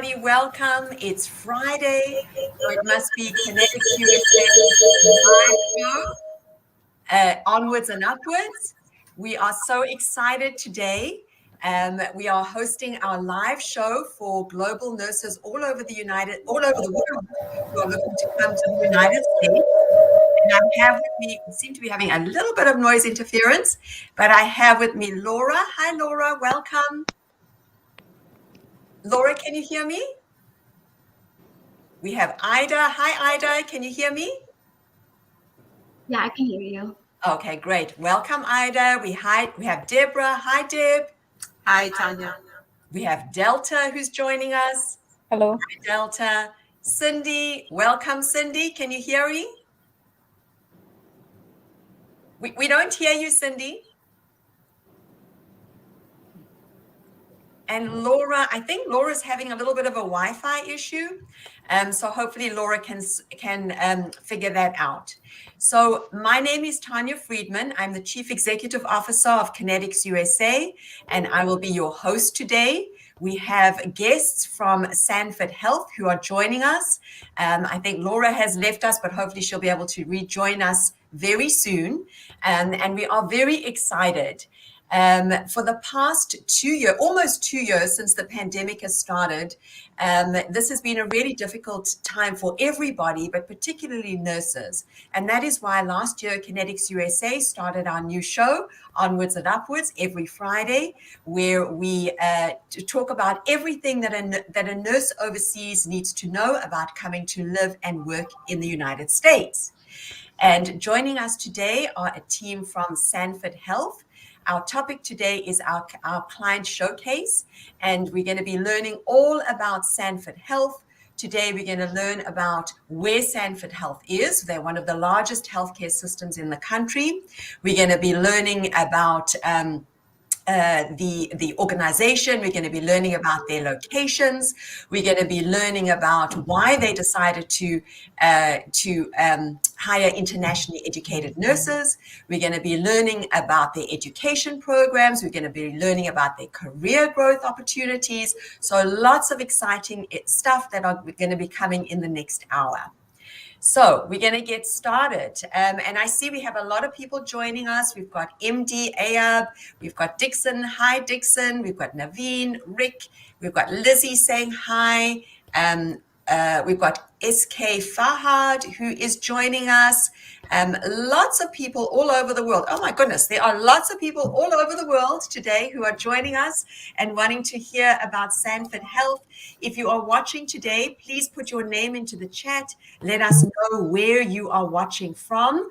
Welcome. It's Friday, so it must be Kinetics USA live show, Onwards and Upwards. We are so excited today. We are hosting our live show for global nurses all over the world who are looking to come to the United States. And I have with me, we seem to be having a little bit of noise interference, but I have with me Laura. Hi, Laura. Welcome. Laura, can you hear me? We have Ida. Hi, Ida. Can you hear me? Yeah, I can hear you. Okay, great. Welcome, Ida. We have Deborah. Hi, Deb. Hi, Tanya. We have Delta who's joining us. Hello. Hi, Delta. Cindy. Welcome, Cindy. Can you hear me? We don't hear you, Cindy. And Laura, I think Laura's having a little bit of a Wi-Fi issue. So hopefully Laura can figure that out. So my name is Tanya Friedman. I'm the Chief Executive Officer of Kinetics USA, and I will be your host today. We have guests from Sanford Health who are joining us. I think Laura has left us, but hopefully she'll be able to rejoin us very soon. And we are very excited. For the past almost 2 years since the pandemic has started, this has been a really difficult time for everybody, but particularly nurses. And that is why last year, Kinetics USA started our new show, Onwards and Upwards, every Friday, where we talk about everything that a nurse overseas needs to know about coming to live and work in the United States. And joining us today are a team from Sanford Health. Our topic today is our client showcase, and we're going to be learning all about Sanford Health. Today, we're going to learn about where Sanford Health is. They're one of the largest healthcare systems in the country. We're going to be learning about the organization. We're going to be learning about their locations. We're going to be learning about why they decided to hire internationally educated nurses. We're going to be learning about their education programs. We're going to be learning about their career growth opportunities. So lots of exciting stuff that are going to be coming in the next hour. So we're going to get started. And I see we have a lot of people joining us. We've got MD Ayab, we've got Dixon. Hi, Dixon. We've got Naveen, Rick. We've got Lizzie saying hi. We've got SK Fahad, who is joining us. Lots of people all over the world. Oh my goodness, there are lots of people all over the world today who are joining us and wanting to hear about Sanford Health. If you are watching today, please put your name into the chat. Let us know where you are watching from.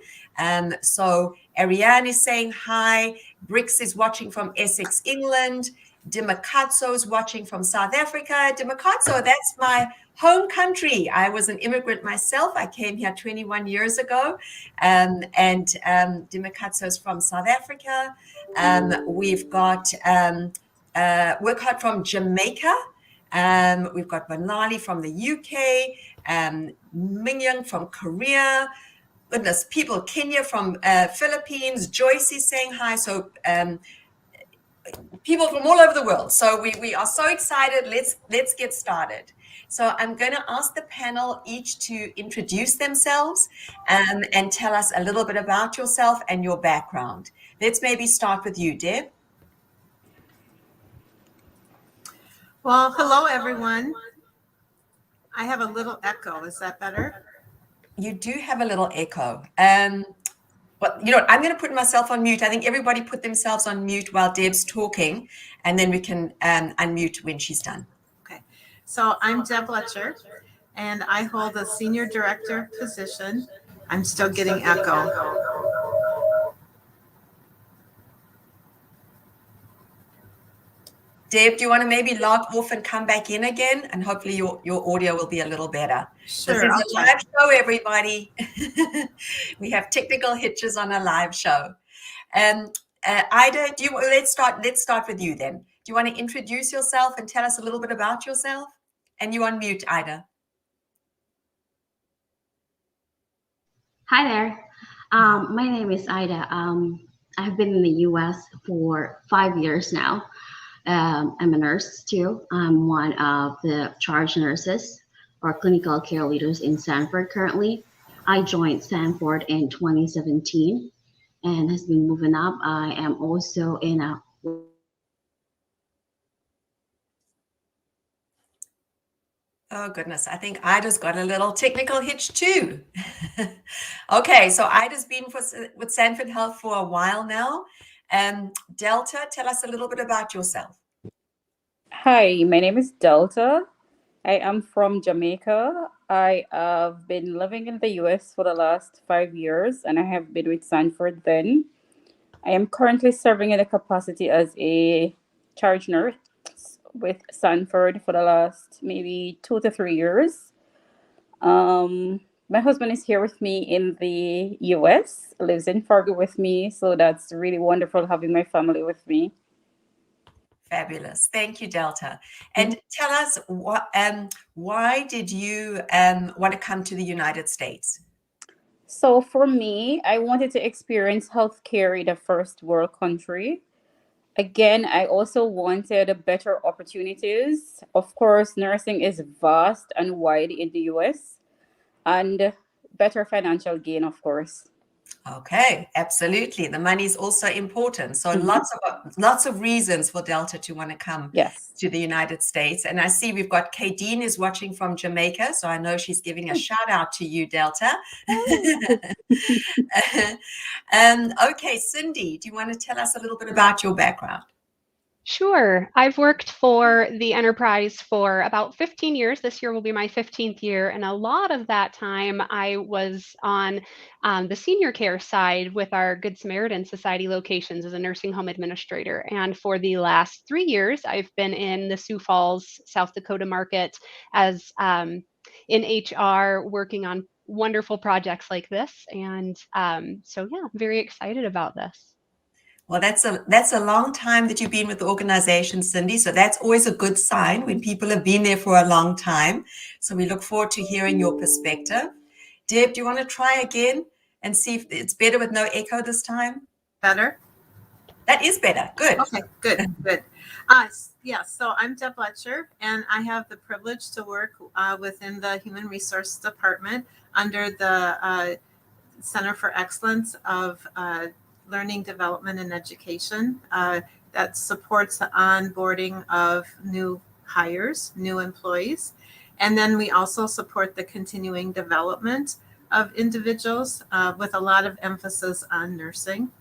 So Ariane is saying hi. Brix is watching from Essex, England. Dimakatso is watching from South Africa. Dimakatso, that's my home country. I was an immigrant myself. I came here 21 years ago. Dimakatso is from South Africa. We've got Workhart from Jamaica. We've got Banali from the UK. Mingyang from Korea. Goodness, people, Kenya from Philippines. Joyce is saying hi. So people from all over the world. So we are so excited. Let's get started. So I'm going to ask the panel each to introduce themselves and tell us a little bit about yourself and your background. Let's maybe start with you, Deb. Well, hello, everyone. I have a little echo. Is that better? You do have a little echo. But you know what? I'm going to put myself on mute. I think everybody put themselves on mute while Deb's talking, and then we can unmute when she's done. Okay. So I'm Deb Letcher, and I hold a senior director position. I'm still getting echo. Deb, do you want to maybe log off and come back in again? And hopefully your audio will be a little better. Sure. This is a live show, everybody. We have technical hitches on a live show. Ida, let's start with you then. Do you want to introduce yourself and tell us a little bit about yourself? And you on mute, Ida. Hi there. My name is Ida. I've been in the U.S. for 5 years now. I'm a nurse too. I'm one of the charge nurses or clinical care leaders in Sanford currently. I joined Sanford in 2017 and has been moving up. I am also in a Oh goodness, I think Ida's got a little technical hitch too. Okay, so Ida's been with Sanford Health for a while now. Delta, tell us a little bit about yourself. Hi, my name is Delta. I am from Jamaica. I have been living in the US for the last 5 years and I have been with Sanford then. I am currently serving in a capacity as a charge nurse with Sanford for the last maybe 2 to 3 years. My husband is here with me in the US, lives in Fargo with me, so that's really wonderful having my family with me. Fabulous. Thank you, Delta. And tell us why did you want to come to the United States? So for me, I wanted to experience healthcare in a first world country. Again, I also wanted better opportunities. Of course, nursing is vast and wide in the US and better financial gain, of course. Okay, absolutely. The money is also important. So Mhm. lots of reasons for Delta to want to come Yes. to the United States. And I see we've got Kadeen is watching from Jamaica. So I know she's giving a shout out to you, Delta. Okay, Cindy, do you want to tell us a little bit about your background? Sure. I've worked for the enterprise for about 15 years. This year will be my 15th year. And a lot of that time I was on the senior care side with our Good Samaritan Society locations as a nursing home administrator. And for the last 3 years, I've been in the Sioux Falls, South Dakota market as in HR, working on wonderful projects like this. And so, yeah, I'm very excited about this. Well, that's a long time that you've been with the organization, Cindy. So that's always a good sign when people have been there for a long time. So we look forward to hearing your perspective. Deb, do you want to try again and see if it's better with no echo this time? Better? That is better. Good. Okay, good. Yeah, so I'm Deb Letcher, and I have the privilege to work within the Human Resources Department under the Center for Excellence of Learning, Development, and Education that supports the onboarding of new hires, new employees. And then we also support the continuing development of individuals with a lot of emphasis on nursing.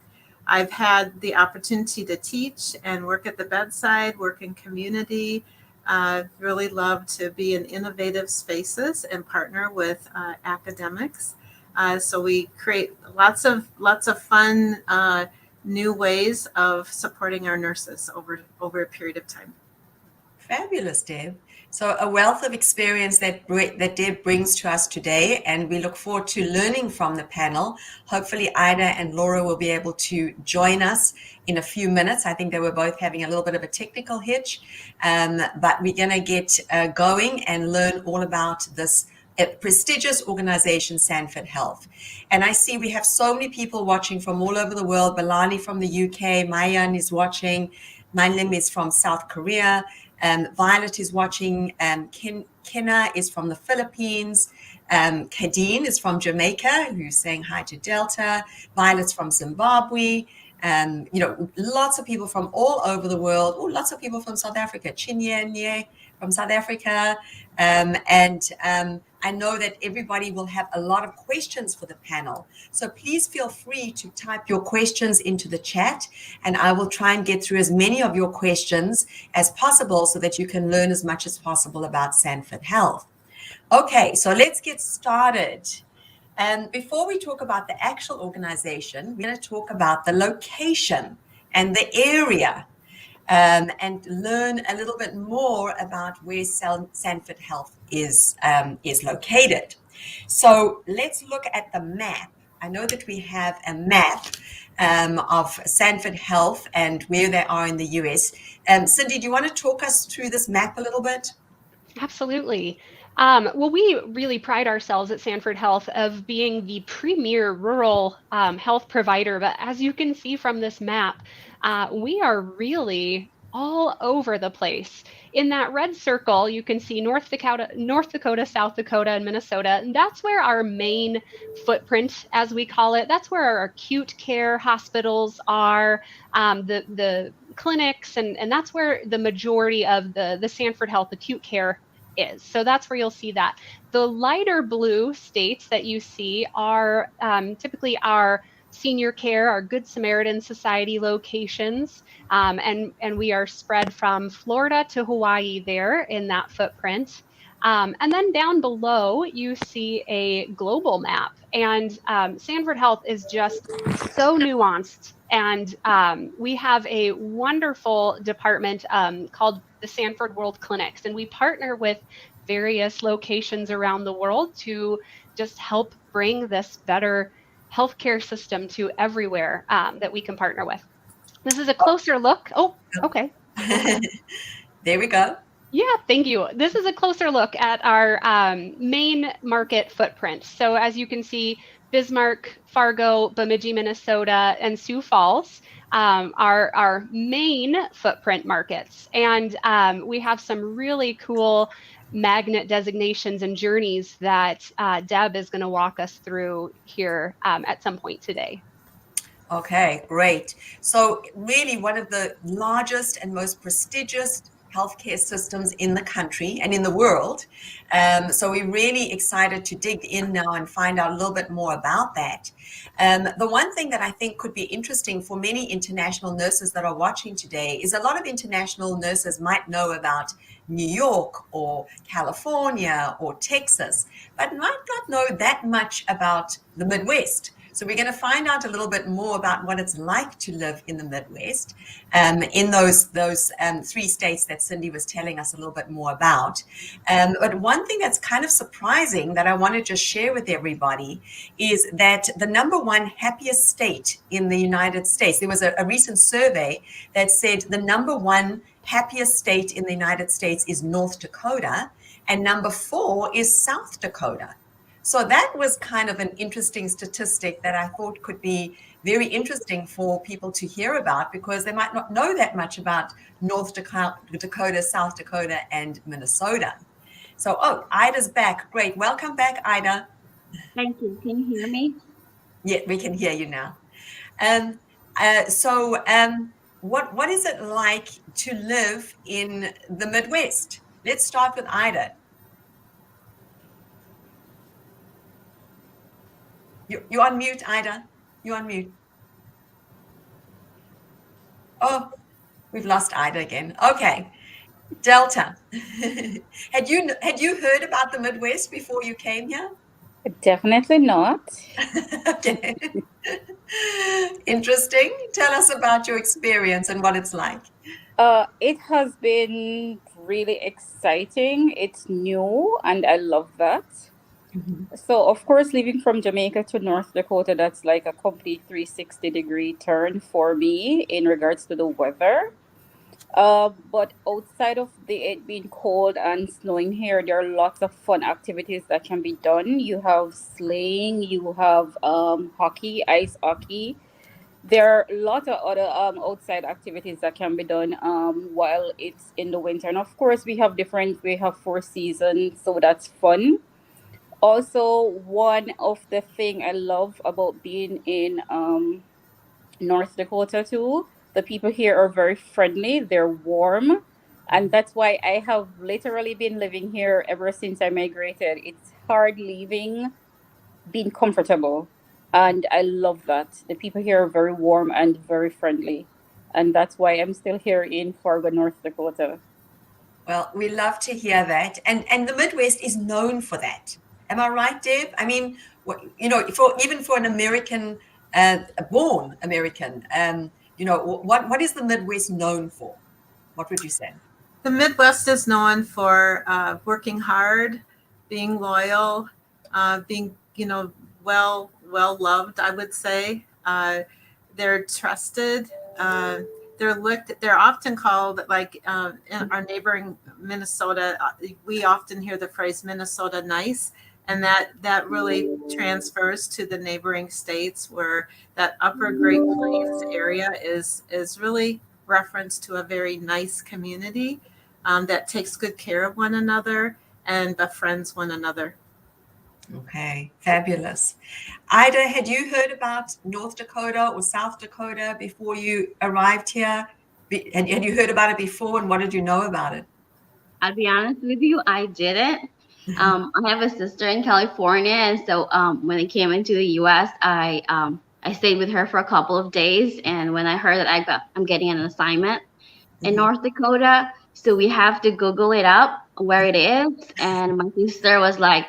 I've had the opportunity to teach and work at the bedside, work in community. Really love to be in innovative spaces and partner with academics. So we create lots of fun new ways of supporting our nurses over a period of time. Fabulous, Deb. So a wealth of experience that Deb brings to us today, and we look forward to learning from the panel. Hopefully Ida and Laura will be able to join us in a few minutes. I think they were both having a little bit of a technical hitch, but we're going to get going and learn all about this prestigious organization, Sanford Health. And I see we have so many people watching from all over the world. Balani from the UK, Mayan is watching, Manlim is from South Korea, Violet is watching, Kenna is from the Philippines, Kadeen is from Jamaica, who's saying hi to Delta, Violet's from Zimbabwe, lots of people from all over the world. Oh, lots of people from South Africa, Chinye from South Africa, I know that everybody will have a lot of questions for the panel. So please feel free to type your questions into the chat, and I will try and get through as many of your questions as possible so that you can learn as much as possible about Sanford Health. Okay, so let's get started. And before we talk about the actual organization, we're going to talk about the location and the area. And learn a little bit more about where Sanford Health is located. So let's look at the map. I know that we have a map of Sanford Health and where they are in the US. Cindy, do you want to talk us through this map a little bit? Absolutely. Well, we really pride ourselves at Sanford Health of being the premier rural health provider. But as you can see from this map, we are really all over the place. In that red circle, you can see North Dakota, South Dakota, and Minnesota. And that's where our main footprint, as we call it, that's where our acute care hospitals are, the clinics, and that's where the majority of the Sanford Health acute care is. So that's where you'll see that. The lighter blue states that you see are typically our senior care, our Good Samaritan Society locations. And we are spread from Florida to Hawaii there in that footprint. And then down below, you see a global map. And Sanford Health is just so nuanced. And we have a wonderful department called the Sanford World Clinics. And we partner with various locations around the world to just help bring this better healthcare system to everywhere that we can partner with. This is a closer look. Oh, okay. There we go. Yeah, thank you. This is a closer look at our main market footprint. So as you can see, Bismarck, Fargo, Bemidji, Minnesota, and Sioux Falls are our main footprint markets. And we have some really cool magnet designations and journeys that Deb is going to walk us through here at some point today. Okay, great. So really one of the largest and most prestigious healthcare systems in the country and in the world. So we're really excited to dig in now and find out a little bit more about that. The one thing that I think could be interesting for many international nurses that are watching today is a lot of international nurses might know about New York or California or Texas, but might not know that much about the Midwest. So we're going to find out a little bit more about what it's like to live in the Midwest, in those 3 states that Cindy was telling us a little bit more about. But one thing that's kind of surprising that I want to just share with everybody is that the number 1 happiest state in the United States, there was a recent survey that said the number 1 happiest state in the United States is North Dakota, and number 4 is South Dakota. So that was kind of an interesting statistic that I thought could be very interesting for people to hear about, because they might not know that much about North Dakota, South Dakota, and Minnesota. So, Ida's back. Great. Welcome back, Ida. Thank you. Can you hear me? Yeah, we can hear you now. What is it like to live in the Midwest? Let's start with Ida. You're on mute, Ida. You're on mute. Oh, we've lost Ida again. Okay. Delta. Had you heard about the Midwest before you came here? Definitely not. Okay. Interesting. Tell us about your experience and what it's like. It has been really exciting. It's new, and I love that. So, of course, living from Jamaica to North Dakota, that's like a complete 360-degree turn for me in regards to the weather. But outside of it being cold and snowing here, there are lots of fun activities that can be done. You have sleighing, you have hockey, ice hockey. There are a lot of other outside activities that can be done while it's in the winter. And of course, we have 4 seasons, so that's fun. Also, one of the thing I love about being in North Dakota too, the people here are very friendly, they're warm, and that's why I have literally been living here ever since I migrated. It's hard leaving, being comfortable, and I love that. The people here are very warm and very friendly, and that's why I'm still here in Fargo, North Dakota. Well, we love to hear that, and the Midwest is known for that. Am I right, Deb? I mean, even for an American, born American, what is the Midwest known for? What would you say? The Midwest is known for working hard, being loyal, being well loved. I would say they're trusted. They're often called, like in our neighboring Minnesota. We often hear the phrase Minnesota nice. And that really transfers to the neighboring states, where that upper Great Plains area is really reference to a very nice community that takes good care of one another and befriends one another. Okay, fabulous. Ida, had you heard about North Dakota or South Dakota before you arrived here? Had you heard about it before, and what did you know about it? I'll be honest with you, I didn't. I have a sister in California, and so when I came into the U.S., I stayed with her for a couple of days. And when I heard that I'm getting an assignment in North Dakota, so we have to Google it up where it is. And my sister was like,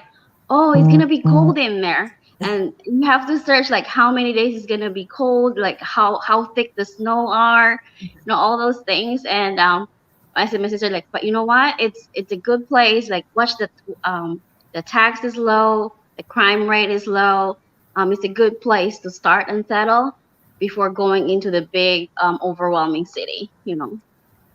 "Oh, it's gonna be cold in there." And you have to search like how many days it's gonna be cold, like how thick the snow are, all those things. And I said, my sister, like, but you know what? It's a good place. Like, watch the tax is low, the crime rate is low. It's a good place to start and settle before going into the big, overwhelming city.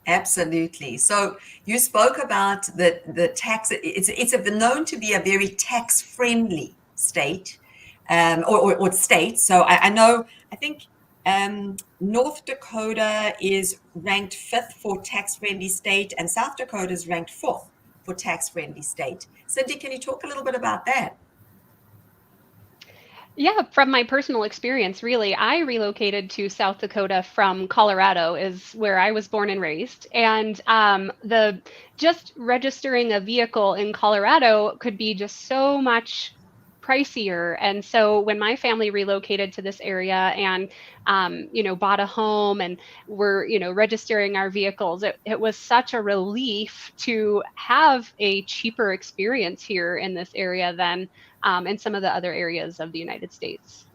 Absolutely. So you spoke about the tax. It's known to be a very tax-friendly state, or state. So I know. I think North Dakota is ranked 5th for tax-friendly state, and South Dakota is ranked 4th for tax-friendly state. Cindy, can you talk a little bit about that? Yeah, from my personal experience, really, I relocated to South Dakota from Colorado, is where I was born and raised. And the just registering a vehicle in Colorado could be just so much pricier. And so when my family relocated to this area and bought a home and were registering our vehicles, it was such a relief to have a cheaper experience here in this area than in some of the other areas of the United States.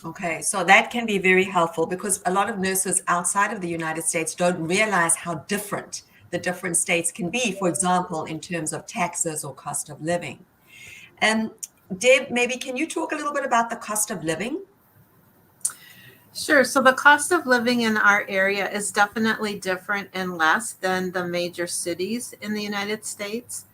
Okay, so that can be very helpful because a lot of nurses outside of the United States don't realize how different the different states can be, for example, in terms of taxes or cost of living. Deb, maybe can you talk a little bit about the cost of living? Sure. So the cost of living in our area is definitely different and less than the major cities in the United States.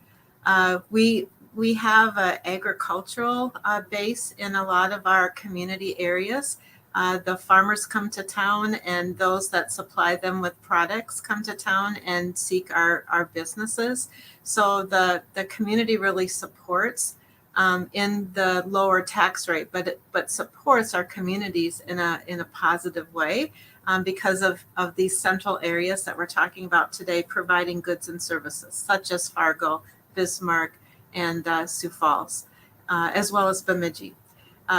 We have an agricultural base in a lot of our community areas. The farmers come to town, and those that supply them with products come to town and seek our businesses. So the community really supports in the lower tax rate, but supports our communities in a positive way because of these central areas that we're talking about today, providing goods and services such as Fargo, Bismarck, and Sioux Falls, as well as Bemidji.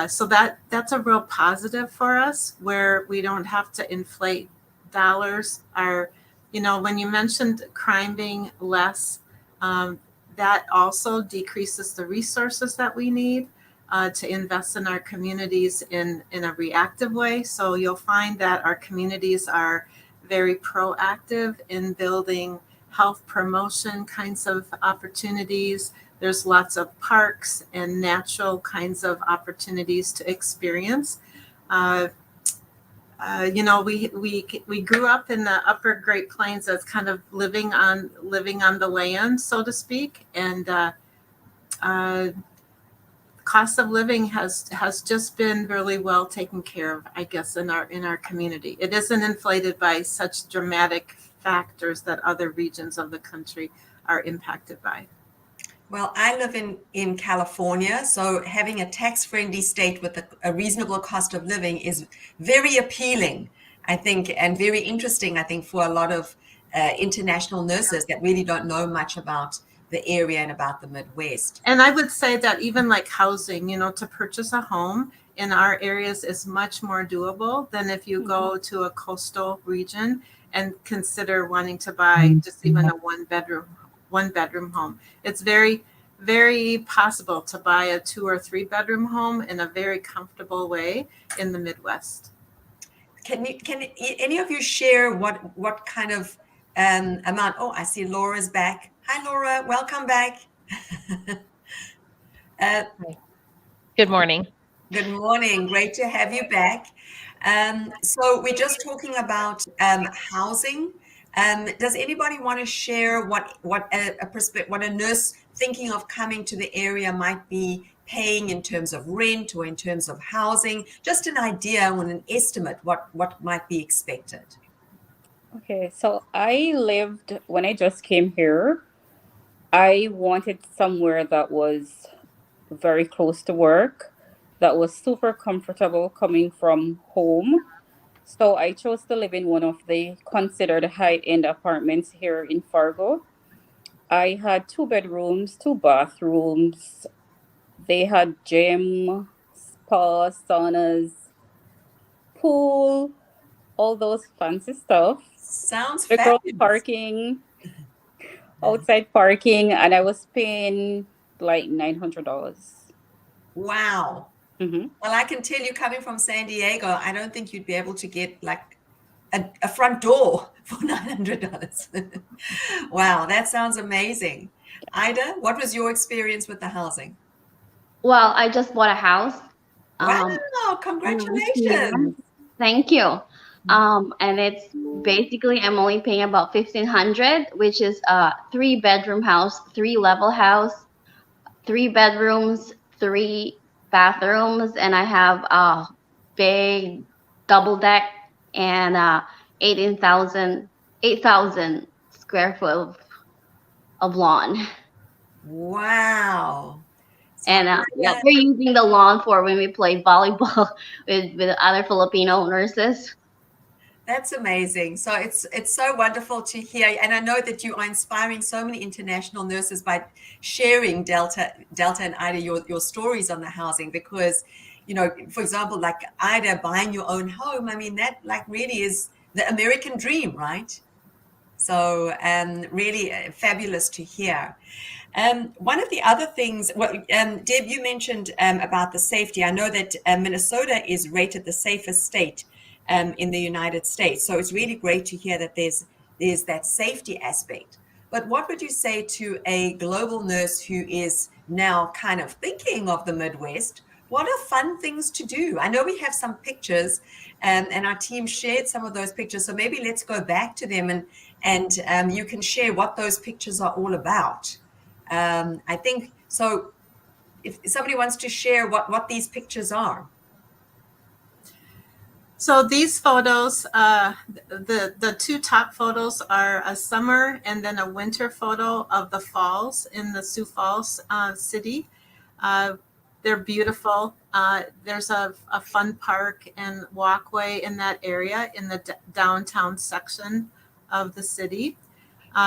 So that's a real positive for us, where we don't have to inflate dollars. When you mentioned crime being less, that also decreases the resources that we need to invest in our communities in a reactive way. So you'll find that our communities are very proactive in building health promotion kinds of opportunities. There's lots of parks and natural kinds of opportunities to experience. We grew up in the upper Great Plains as kind of living on the land, so to speak, and cost of living has just been really well taken care of, I guess, in our community. It isn't inflated by such dramatic factors that other regions of the country are impacted by. Well, I live in California, so having a tax-friendly state with a reasonable cost of living is very appealing, I think, and very interesting, I think, for a lot of international nurses that really don't know much about the area and about the Midwest. And I would say that even like housing, to purchase a home in our areas is much more doable than if you go to a coastal region and consider wanting to buy just even a one bedroom home. It's very, very possible to buy a 2 or 3 bedroom home in a very comfortable way in the Midwest. Can any of you share what kind of amount? Oh, I see Laura's back. Hi, Laura. Welcome back. Good morning. Good morning. Great to have you back. So we're just talking about housing. Does anybody want to share what a nurse thinking of coming to the area might be paying in terms of rent or in terms of housing? Just an idea or an estimate what might be expected. Okay, so when I just came here, I wanted somewhere that was very close to work, that was super comfortable coming from home. So I chose to live in one of the considered high-end apartments here in Fargo. I had 2 bedrooms, 2 bathrooms. They had gym, spa, saunas, pool, all those fancy stuff. Sounds Underground fabulous. parking, outside parking, and I was paying like $900. Wow. Mm-hmm. Well, I can tell you, coming from San Diego, I don't think you'd be able to get like a front door for $900. Wow, that sounds amazing. Ida, what was your experience with the housing? Well, I just bought a house. Wow, Yeah. congratulations. Thank you. And it's basically I'm only paying about 1,500, which is a 3-bedroom house, 3-level house, 3 bedrooms, 3 bathrooms, and I have a big double deck and 8,000 square foot of lawn. Wow. So And yeah, we're using the lawn for when we play volleyball with other Filipino nurses. that's amazing. So it's so wonderful to hear, and I know that you are inspiring so many international nurses by sharing Delta and Ida your stories on the housing, because for example, like Ida buying your own home. I mean, that like really is the American dream, right? So really fabulous to hear. One of the other things, well, Deb, you mentioned about the safety. I know that Minnesota is rated the safest state in the United States. So it's really great to hear that there's that safety aspect. But what would you say to a global nurse who is now kind of thinking of the Midwest? What are fun things to do? I know we have some pictures, and our team shared some of those pictures. So maybe let's go back to them, and you can share what those pictures are all about. I think so. If somebody wants to share what these pictures are. So these photos, the 2 top photos are a summer and then a winter photo of the falls in the Sioux Falls city. They're beautiful. There's a fun park and walkway in that area in the downtown section of the city.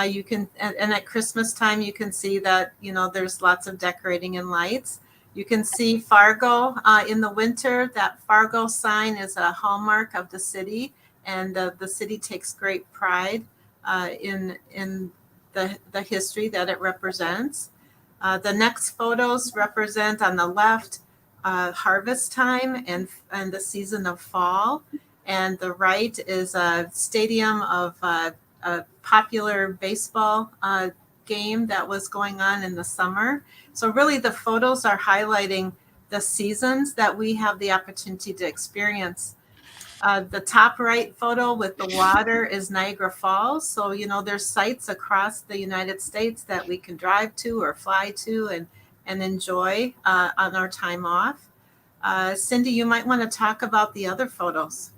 You can, and at Christmas time, you can see that, there's lots of decorating and lights. You can see Fargo in the winter. That Fargo sign is a hallmark of the city, and the city takes great pride in the history that it represents. The next photos represent on the left harvest time and the season of fall, and the right is a stadium of a popular baseball game that was going on in the summer. So really the photos are highlighting the seasons that we have the opportunity to experience. The top right photo with the water is Niagara Falls. So, there's sites across the United States that we can drive to or fly to and enjoy on our time off. Cindy, you might want to talk about the other photos.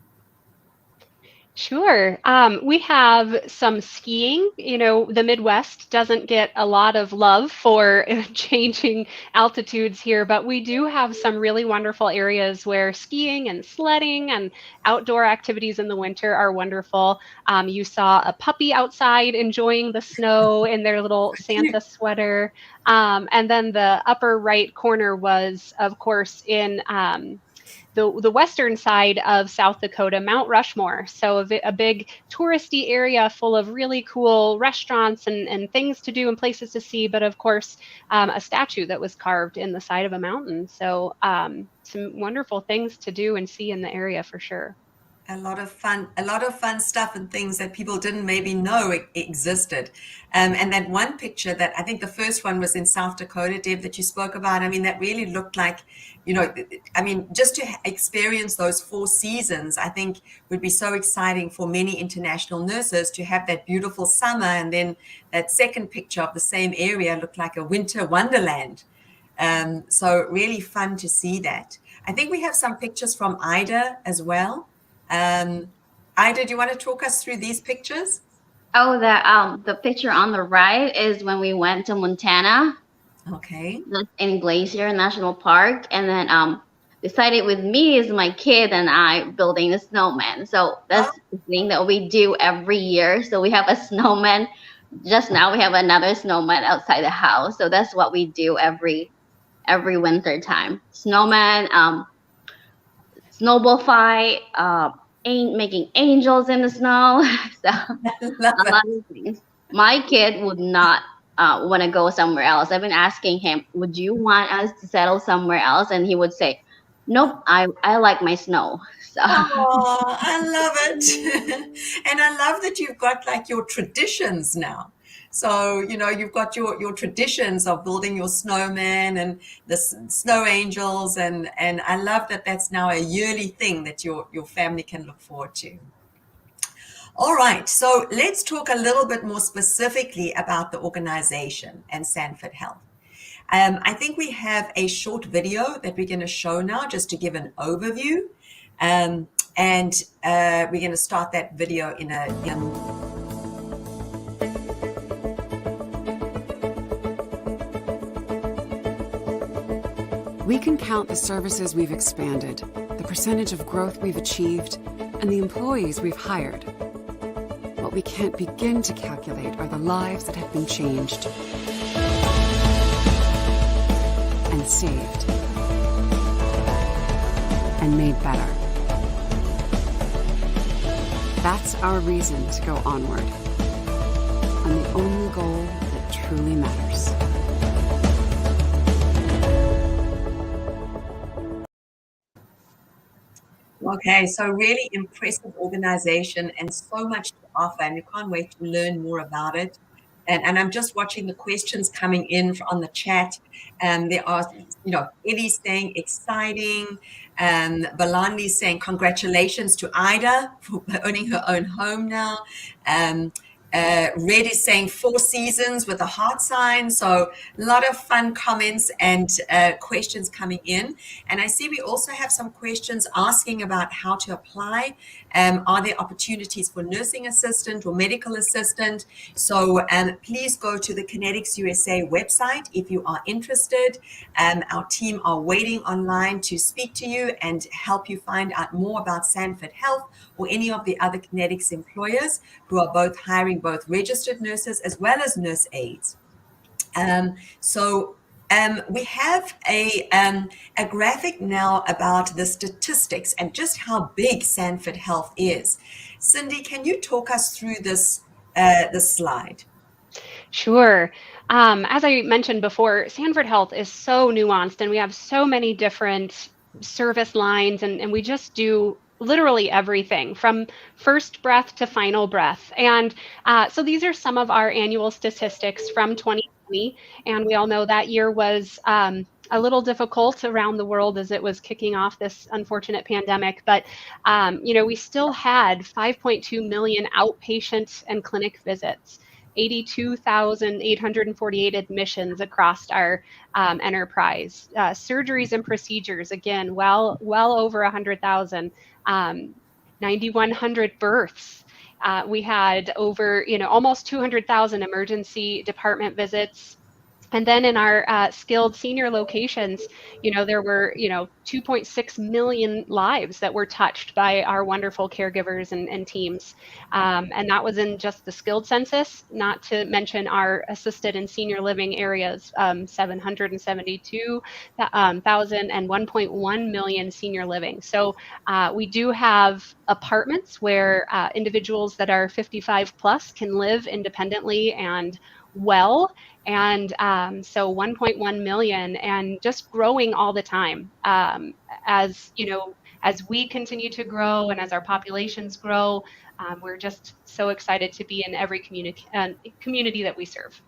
Sure. We have some skiing. The Midwest doesn't get a lot of love for changing altitudes here, but we do have some really wonderful areas where skiing and sledding and outdoor activities in the winter are wonderful. You saw a puppy outside enjoying the snow in their little Santa sweater. And then the upper right corner was, of course, in the western side of South Dakota, Mount Rushmore. So a big touristy area full of really cool restaurants and things to do and places to see, but of course, a statue that was carved in the side of a mountain. So some wonderful things to do and see in the area for sure. A lot of fun stuff and things that people didn't maybe know existed. And that one picture that I think the first one was in South Dakota, Deb, that you spoke about. I mean, that really looked like, just to experience those 4 seasons, I think would be so exciting for many international nurses to have that beautiful summer. And then that second picture of the same area looked like a winter wonderland. So really fun to see that. I think we have some pictures from Ida as well. Ida, do you want to talk us through these pictures? Oh, the picture on the right is when we went to Montana. Okay. That's in Glacier National Park, and then decided with me is my kid and I building a snowman. So that's the thing that we do every year. So we have a snowman. Just now we have another snowman outside the house. So that's what we do every winter time. Snowman, snowball fight, making angels in the snow. So Love a it. lot of things. My kid would not want to go somewhere else. I've been asking him, would you want us to settle somewhere else? And he would say, nope, I like my snow. So Oh, I love it. And I love that you've got like your traditions now. So, you've got your traditions of building your snowman and the snow angels. And I love that that's now a yearly thing that your family can look forward to. All right, so let's talk a little bit more specifically about the organization and Sanford Health. I think we have a short video that we're going to show now just to give an overview. And we're going to start that video in We can count the services we've expanded, the percentage of growth we've achieved, and the employees we've hired. What we can't begin to calculate are the lives that have been changed and saved and made better. That's our reason to go onward, on the only goal that truly matters. Okay, so really impressive organization and so much to offer, and we can't wait to learn more about it. And I'm just watching the questions coming in on the chat. And there are, Eddie's saying exciting. Balandi saying congratulations to Ida for owning her own home now. Red is saying 4 seasons with a heart sign. So a lot of fun comments and questions coming in. And I see we also have some questions asking about how to apply. Are there opportunities for nursing assistant or medical assistant? So please go to the Kinetics USA website if you are interested. Our team are waiting online to speak to you and help you find out more about Sanford Health or any of the other Kinetics employers who are both hiring both registered nurses as well as nurse aides. We have a graphic now about the statistics and just how big Sanford Health is. Cindy, can you talk us through this slide? Sure. As I mentioned before, Sanford Health is so nuanced and we have so many different service lines and we just do literally everything from first breath to final breath. And so these are some of our annual statistics from 2020. And we all know that year was a little difficult around the world as it was kicking off this unfortunate pandemic. But, we still had 5.2 million outpatient and clinic visits. 82,848 admissions across our enterprise. Surgeries and procedures, again, well over 100,000. 9,100 births. We had over, almost 200,000 emergency department visits. And then in our skilled senior locations, there were, 2.6 million lives that were touched by our wonderful caregivers and teams. And that was in just the skilled census, not to mention our assisted and senior living areas, 772,000 and 1.1 million senior living. So we do have apartments where individuals that are 55 plus can live independently and well. And so 1.1 million and just growing all the time. As we continue to grow and as our populations grow, we're just so excited to be in every community that we serve.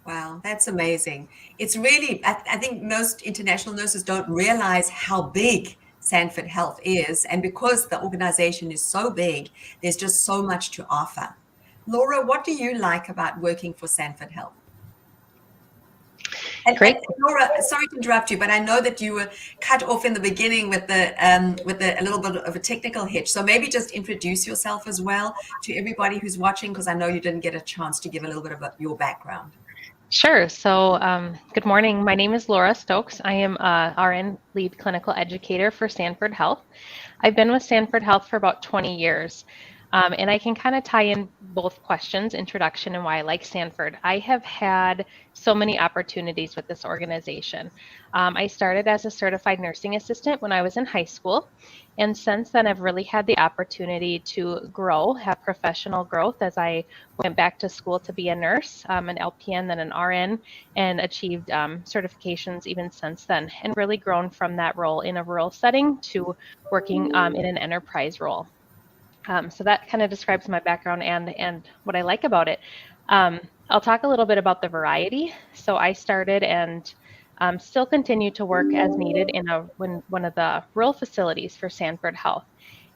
Wow, that's amazing. It's really, I think most international nurses don't realize how big Sanford Health is. And because the organization is so big, there's just so much to offer. Laura, what do you like about working for Sanford Health? Great. Laura, sorry to interrupt you, but I know that you were cut off in the beginning with a little bit of a technical hitch. So maybe just introduce yourself as well to everybody who's watching, because I know you didn't get a chance to give a little bit of your background. Sure. So, good morning. My name is Laura Stokes. I am a RN lead clinical educator for Sanford Health. I've been with Sanford Health for about 20 years. And I can kind of tie in both questions, introduction and why I like Sanford. I have had so many opportunities with this organization. I started as a certified nursing assistant when I was in high school. And since then, I've really had the opportunity to grow, have professional growth as I went back to school to be a nurse, an LPN, then an RN, and achieved certifications even since then, and really grown from that role in a rural setting to working in an enterprise role. So that kind of describes my background and what I like about it. I'll talk a little bit about the variety. So I started and still continue to work as needed in one of the rural facilities for Sanford Health.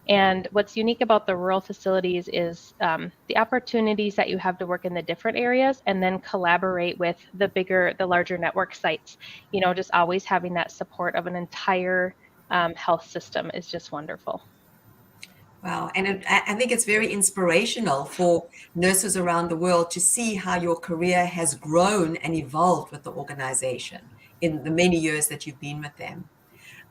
And what's unique about the rural facilities is the opportunities that you have to work in the different areas and then collaborate with the larger network sites. You know, just always having that support of an entire health system is just wonderful. Wow. And I think it's very inspirational for nurses around the world to see how your career has grown and evolved with the organization in the many years that you've been with them.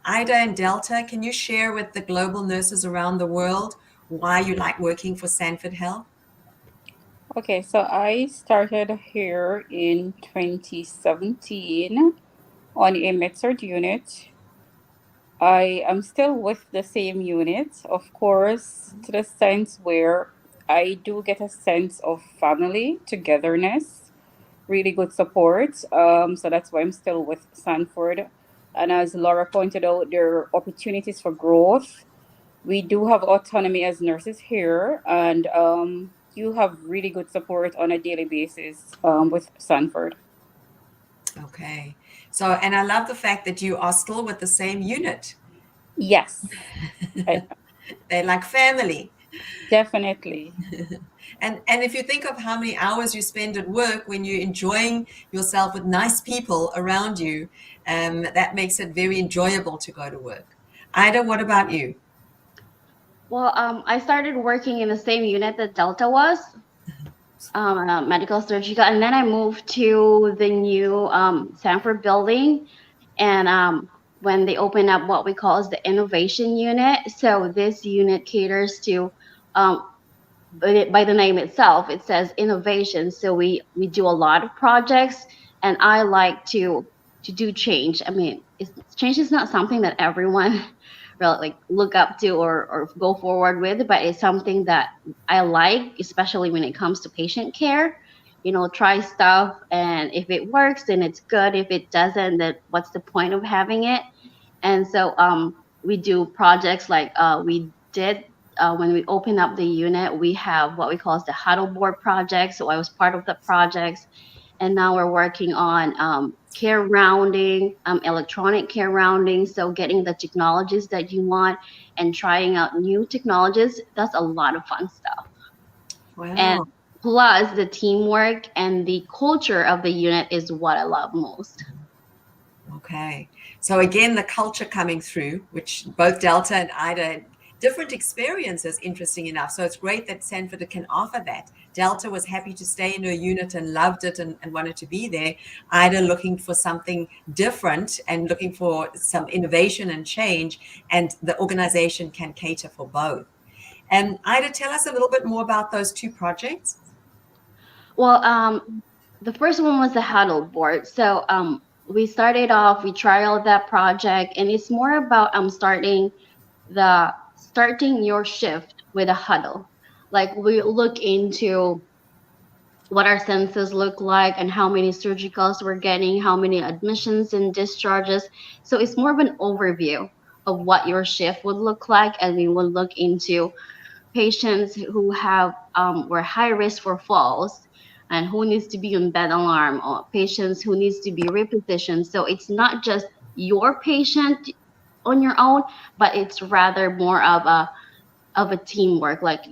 Ida and Delta, can you share with the global nurses around the world why you like working for Sanford Health? Okay, so I started here in 2017 on a med-surg unit. I am still with the same unit, of course, to the sense where I do get a sense of family, togetherness, really good support. So that's why I'm still with Sanford. And as Laura pointed out, there are opportunities for growth. We do have autonomy as nurses here, and you have really good support on a daily basis with Sanford. Okay. So, and I love the fact that you are still with the same unit. Yes. They're like family. Definitely. And if you think of how many hours you spend at work when you're enjoying yourself with nice people around you, that makes it very enjoyable to go to work. Ida, what about you? Well, I started working in the same unit that Delta was, medical surgical, and then I moved to the new Sanford building, and when they open up what we call as the innovation unit. So this unit caters to, by the name itself, it says innovation. So we do a lot of projects, and I like to do change. I mean, change is not something that everyone really like look up to or go forward with, but it's something that I like, especially when it comes to patient care. You know, try stuff, and if it works, then it's good. If it doesn't, then what's the point of having it? And so we do projects like we did when we open up the unit, we have what we call the Huddle Board project. So I was part of the projects, and now we're working on care rounding, electronic care rounding. So getting the technologies that you want and trying out new technologies. That's a lot of fun stuff. Wow. And plus the teamwork and the culture of the unit is what I love most. Okay. So again, the culture coming through, which both Delta and Ida had different experiences, interesting enough. So it's great that Sanford can offer that. Delta was happy to stay in her unit and loved it and wanted to be there. Ida looking for something different and looking for some innovation and change, and the organization can cater for both. And Ida, tell us a little bit more about those two projects. Well, the first one was the Huddle Board. So we started off, we trialed that project, and it's more about starting your shift with a huddle. Like we look into what our census look like and how many surgicals we're getting, how many admissions and discharges. So it's more of an overview of what your shift would look like, and we will look into patients who have were high risk for falls and who needs to be on bed alarm, or patients who needs to be repositioned. So it's not just your patient on your own, but it's rather more of a teamwork. Like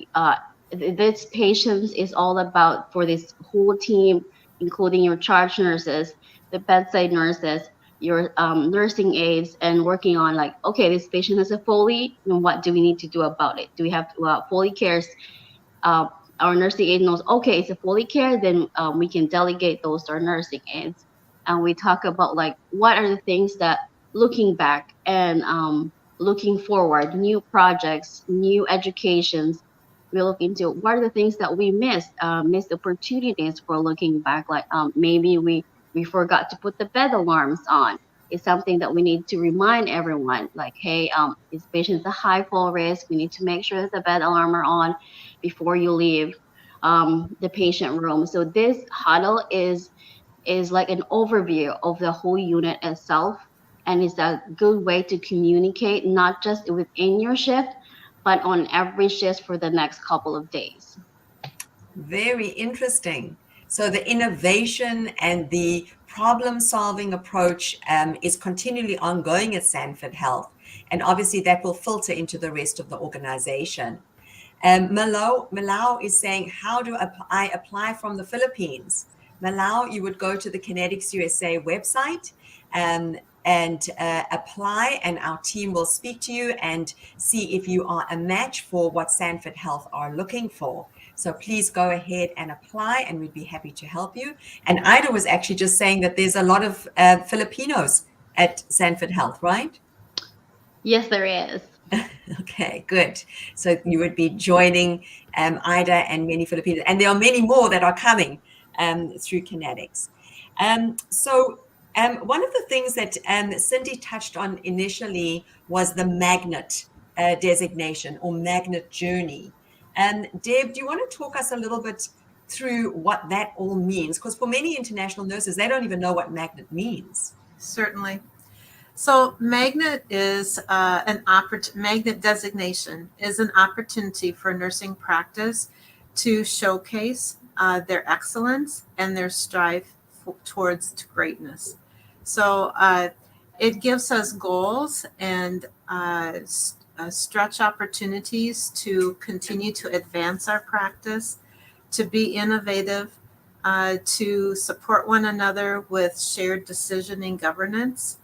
this patients is all about for this whole team, including your charge nurses, the bedside nurses, your nursing aides, and working on like, okay, this patient has a Foley, and what do we need to do about it? Do we have Foley cares? Our nursing aide knows, okay, it's a Foley care, then we can delegate those to our nursing aides. And we talk about like, what are the things that looking back and looking forward, new projects, new educations, we look into what are the things that we missed opportunities for looking back, like maybe we forgot to put the bed alarms on. It's something that we need to remind everyone, like, hey, this patient's a high fall risk, we need to make sure that the bed alarm are on before you leave the patient room. So this huddle is like an overview of the whole unit itself, and it's a good way to communicate, not just within your shift, but on every shift for the next couple of days. Very interesting. So the innovation and the problem-solving approach is continually ongoing at Sanford Health, and obviously that will filter into the rest of the organization. Malau is saying, how do I apply from the Philippines? Malau, you would go to the Kinetics USA website and apply, and our team will speak to you and see if you are a match for what Sanford Health are looking for. So please go ahead and apply, and we'd be happy to help you. And Ida was actually just saying that there's a lot of Filipinos at Sanford Health, right? Yes, there is. Okay, good. So you would be joining Ida and many Filipinos, and there are many more that are coming through Kinetics. One of the things that Cindy touched on initially was the magnet designation or magnet journey. Deb, do you want to talk us a little bit through what that all means? Because for many international nurses, they don't even know what magnet means. Certainly. So magnet is magnet designation is an opportunity for nursing practice to showcase their excellence and their strive towards greatness. So it gives us goals and stretch opportunities to continue to advance our practice, to be innovative, to support one another with shared decision and governance,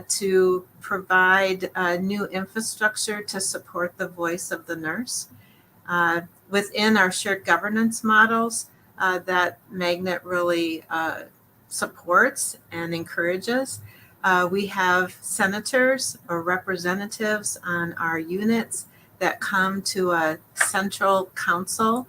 to provide new infrastructure to support the voice of the nurse. Within our shared governance models, that magnet really supports and encourages. We have senators or representatives on our units that come to a central council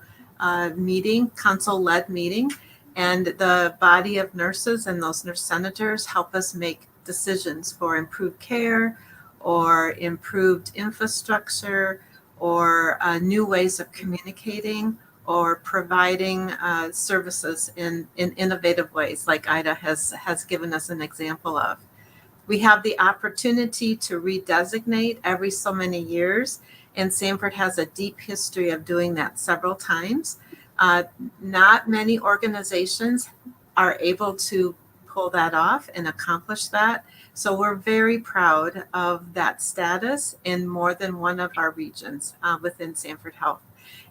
meeting, council-led meeting, and the body of nurses and those nurse senators help us make decisions for improved care or improved infrastructure or new ways of communicating or providing services in innovative ways, like Ida has given us an example of. We have the opportunity to redesignate every so many years, and Sanford has a deep history of doing that several times. Not many organizations are able to pull that off and accomplish that. So we're very proud of that status in more than one of our regions within Sanford Health.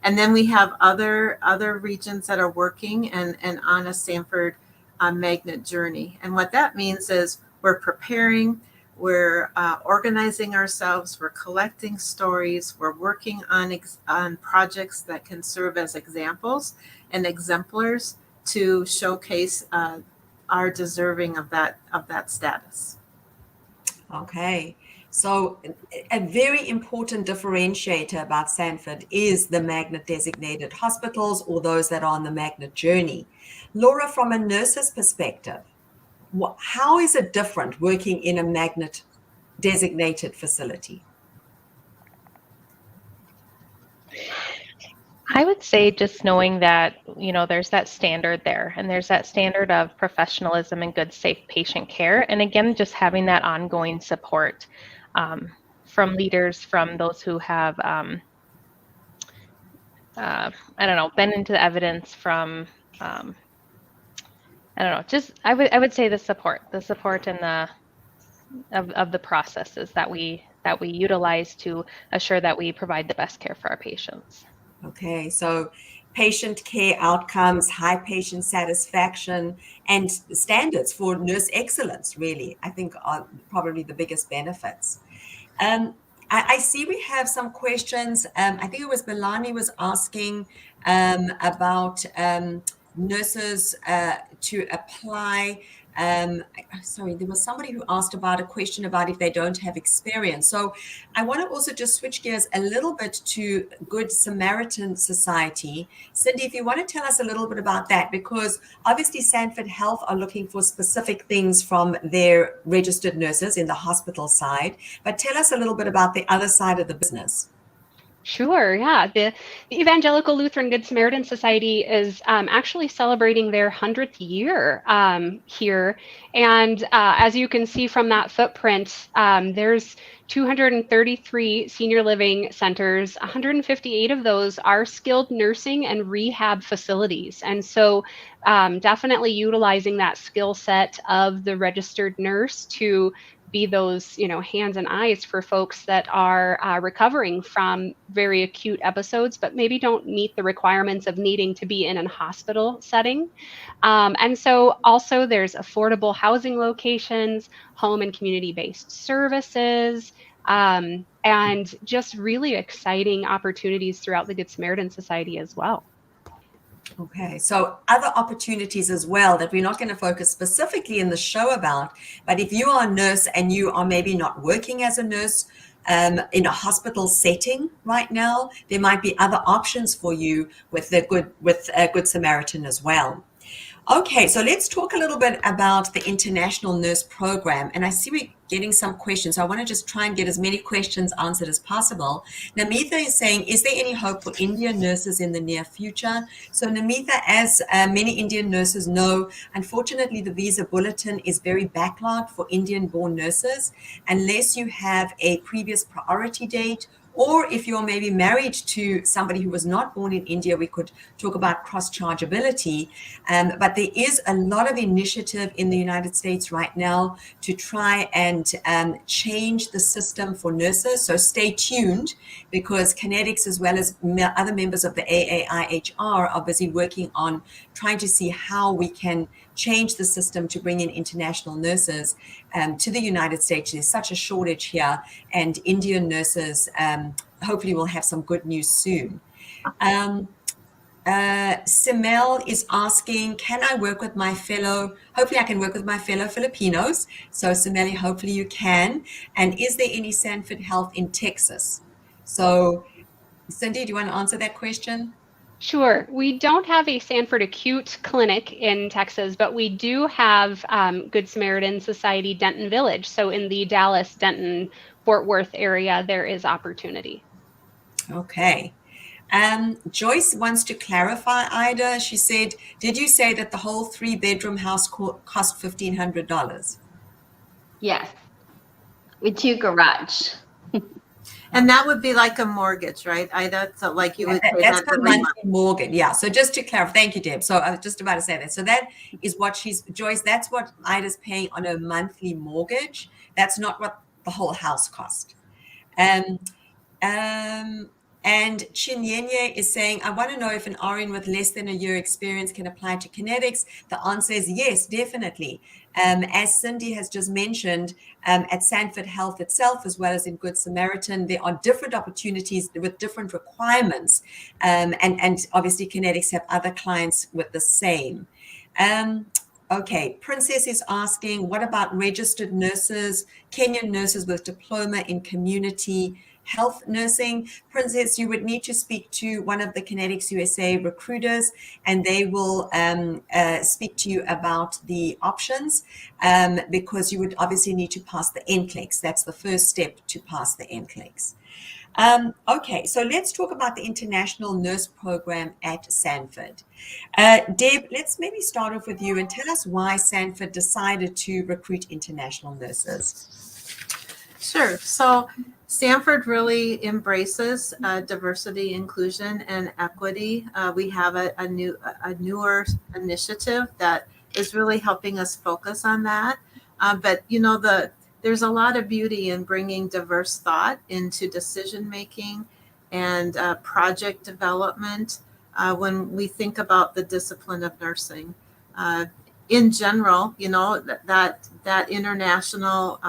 And then we have other regions that are working and on a Sanford magnet journey. And what that means is we're preparing, we're organizing ourselves, we're collecting stories, we're working on projects that can serve as examples and exemplars to showcase are deserving of that status. Okay, so a very important differentiator about Sanford is the magnet designated hospitals or those that are on the magnet journey. Laura, from a nurse's perspective, how is it different working in a magnet designated facility? I would say just knowing that, there's that standard there, and there's that standard of professionalism and good, safe patient care. And again, just having that ongoing support from leaders, from those who have, been into the evidence from, I would say the support and of the processes that we utilize to assure that we provide the best care for our patients. Okay, so patient care outcomes, high patient satisfaction, and standards for nurse excellence, really, I think are probably the biggest benefits. I see we have some questions. I think it was Melanie was asking about nurses to apply. Sorry, there was somebody who asked about a question about if they don't have experience. So I want to also just switch gears a little bit to Good Samaritan Society. Cindy, if you want to tell us a little bit about that, because obviously Sanford Health are looking for specific things from their registered nurses in the hospital side, but tell us a little bit about the other side of the business. Sure, yeah. The Evangelical Lutheran Good Samaritan Society is actually celebrating their 100th year here. And as you can see from that footprint, there's 233 senior living centers. 158 of those are skilled nursing and rehab facilities. And so definitely utilizing that skill set of the registered nurse to be those, hands and eyes for folks that are recovering from very acute episodes, but maybe don't meet the requirements of needing to be in a hospital setting. And so also there's affordable housing locations, home and community-based services, and just really exciting opportunities throughout the Good Samaritan Society as well. Okay, so other opportunities as well that we're not going to focus specifically in the show about, but if you are a nurse and you are maybe not working as a nurse in a hospital setting right now, there might be other options for you with Good Samaritan as well. Okay, so let's talk a little bit about the International Nurse Program. And I see we're getting some questions. So I want to just try and get as many questions answered as possible. Namitha is saying, is there any hope for Indian nurses in the near future? So Namitha, as many Indian nurses know, unfortunately, the visa bulletin is very backlogged for Indian-born nurses unless you have a previous priority date, or if you're maybe married to somebody who was not born in India, we could talk about cross-chargeability. But there is a lot of initiative in the United States right now to try and change the system for nurses. So stay tuned, because Kinetics, as well as other members of the AAIHR, are busy working on trying to see how we can change the system to bring in international nurses to the United States. There's such a shortage here, and Indian nurses hopefully will have some good news soon. Simel is asking, can I work with hopefully I can work with my fellow Filipinos. So Simeli, hopefully you can. And is there any Sanford Health in Texas? So Cindy, do you want to answer that question? Sure. We don't have a Sanford acute clinic in Texas, but we do have Good Samaritan Society Denton Village. So in the Dallas, Denton, Fort Worth area, there is opportunity. Okay. Joyce wants to clarify, Ida. She said, did you say that the whole 3-bedroom house cost $1,500? Yes, with 2 garage. And that would be like a mortgage, right, Ida? So like you would pay that's that a monthly mortgage. Yeah. So just to clarify, thank you, Deb. So I was just about to say that. So that is what Joyce, that's what Ida's paying on a monthly mortgage. That's not what the whole house cost. And Chinyenye is saying, I want to know if an RN with less than a year experience can apply to Kinetics. The answer is yes, definitely. As Cindy has just mentioned, at Sanford Health itself, as well as in Good Samaritan, there are different opportunities with different requirements. And obviously Kinetics have other clients with the same. Okay, Princess is asking, what about registered nurses, Kenyan nurses with diploma in community health nursing? Princess, you would need to speak to one of the Kinetics USA recruiters, and they will speak to you about the options, because you would obviously need to pass the NCLEX. That's the first step to pass the NCLEX. Okay, so let's talk about the International Nurse Program at Sanford. Deb, let's maybe start off with you and tell us why Sanford decided to recruit international nurses. Sure. So Stanford really embraces diversity, inclusion, and equity. We have a newer initiative that is really helping us focus on that. But there's a lot of beauty in bringing diverse thought into decision making and project development. when we think about the discipline of nursing. In general, that international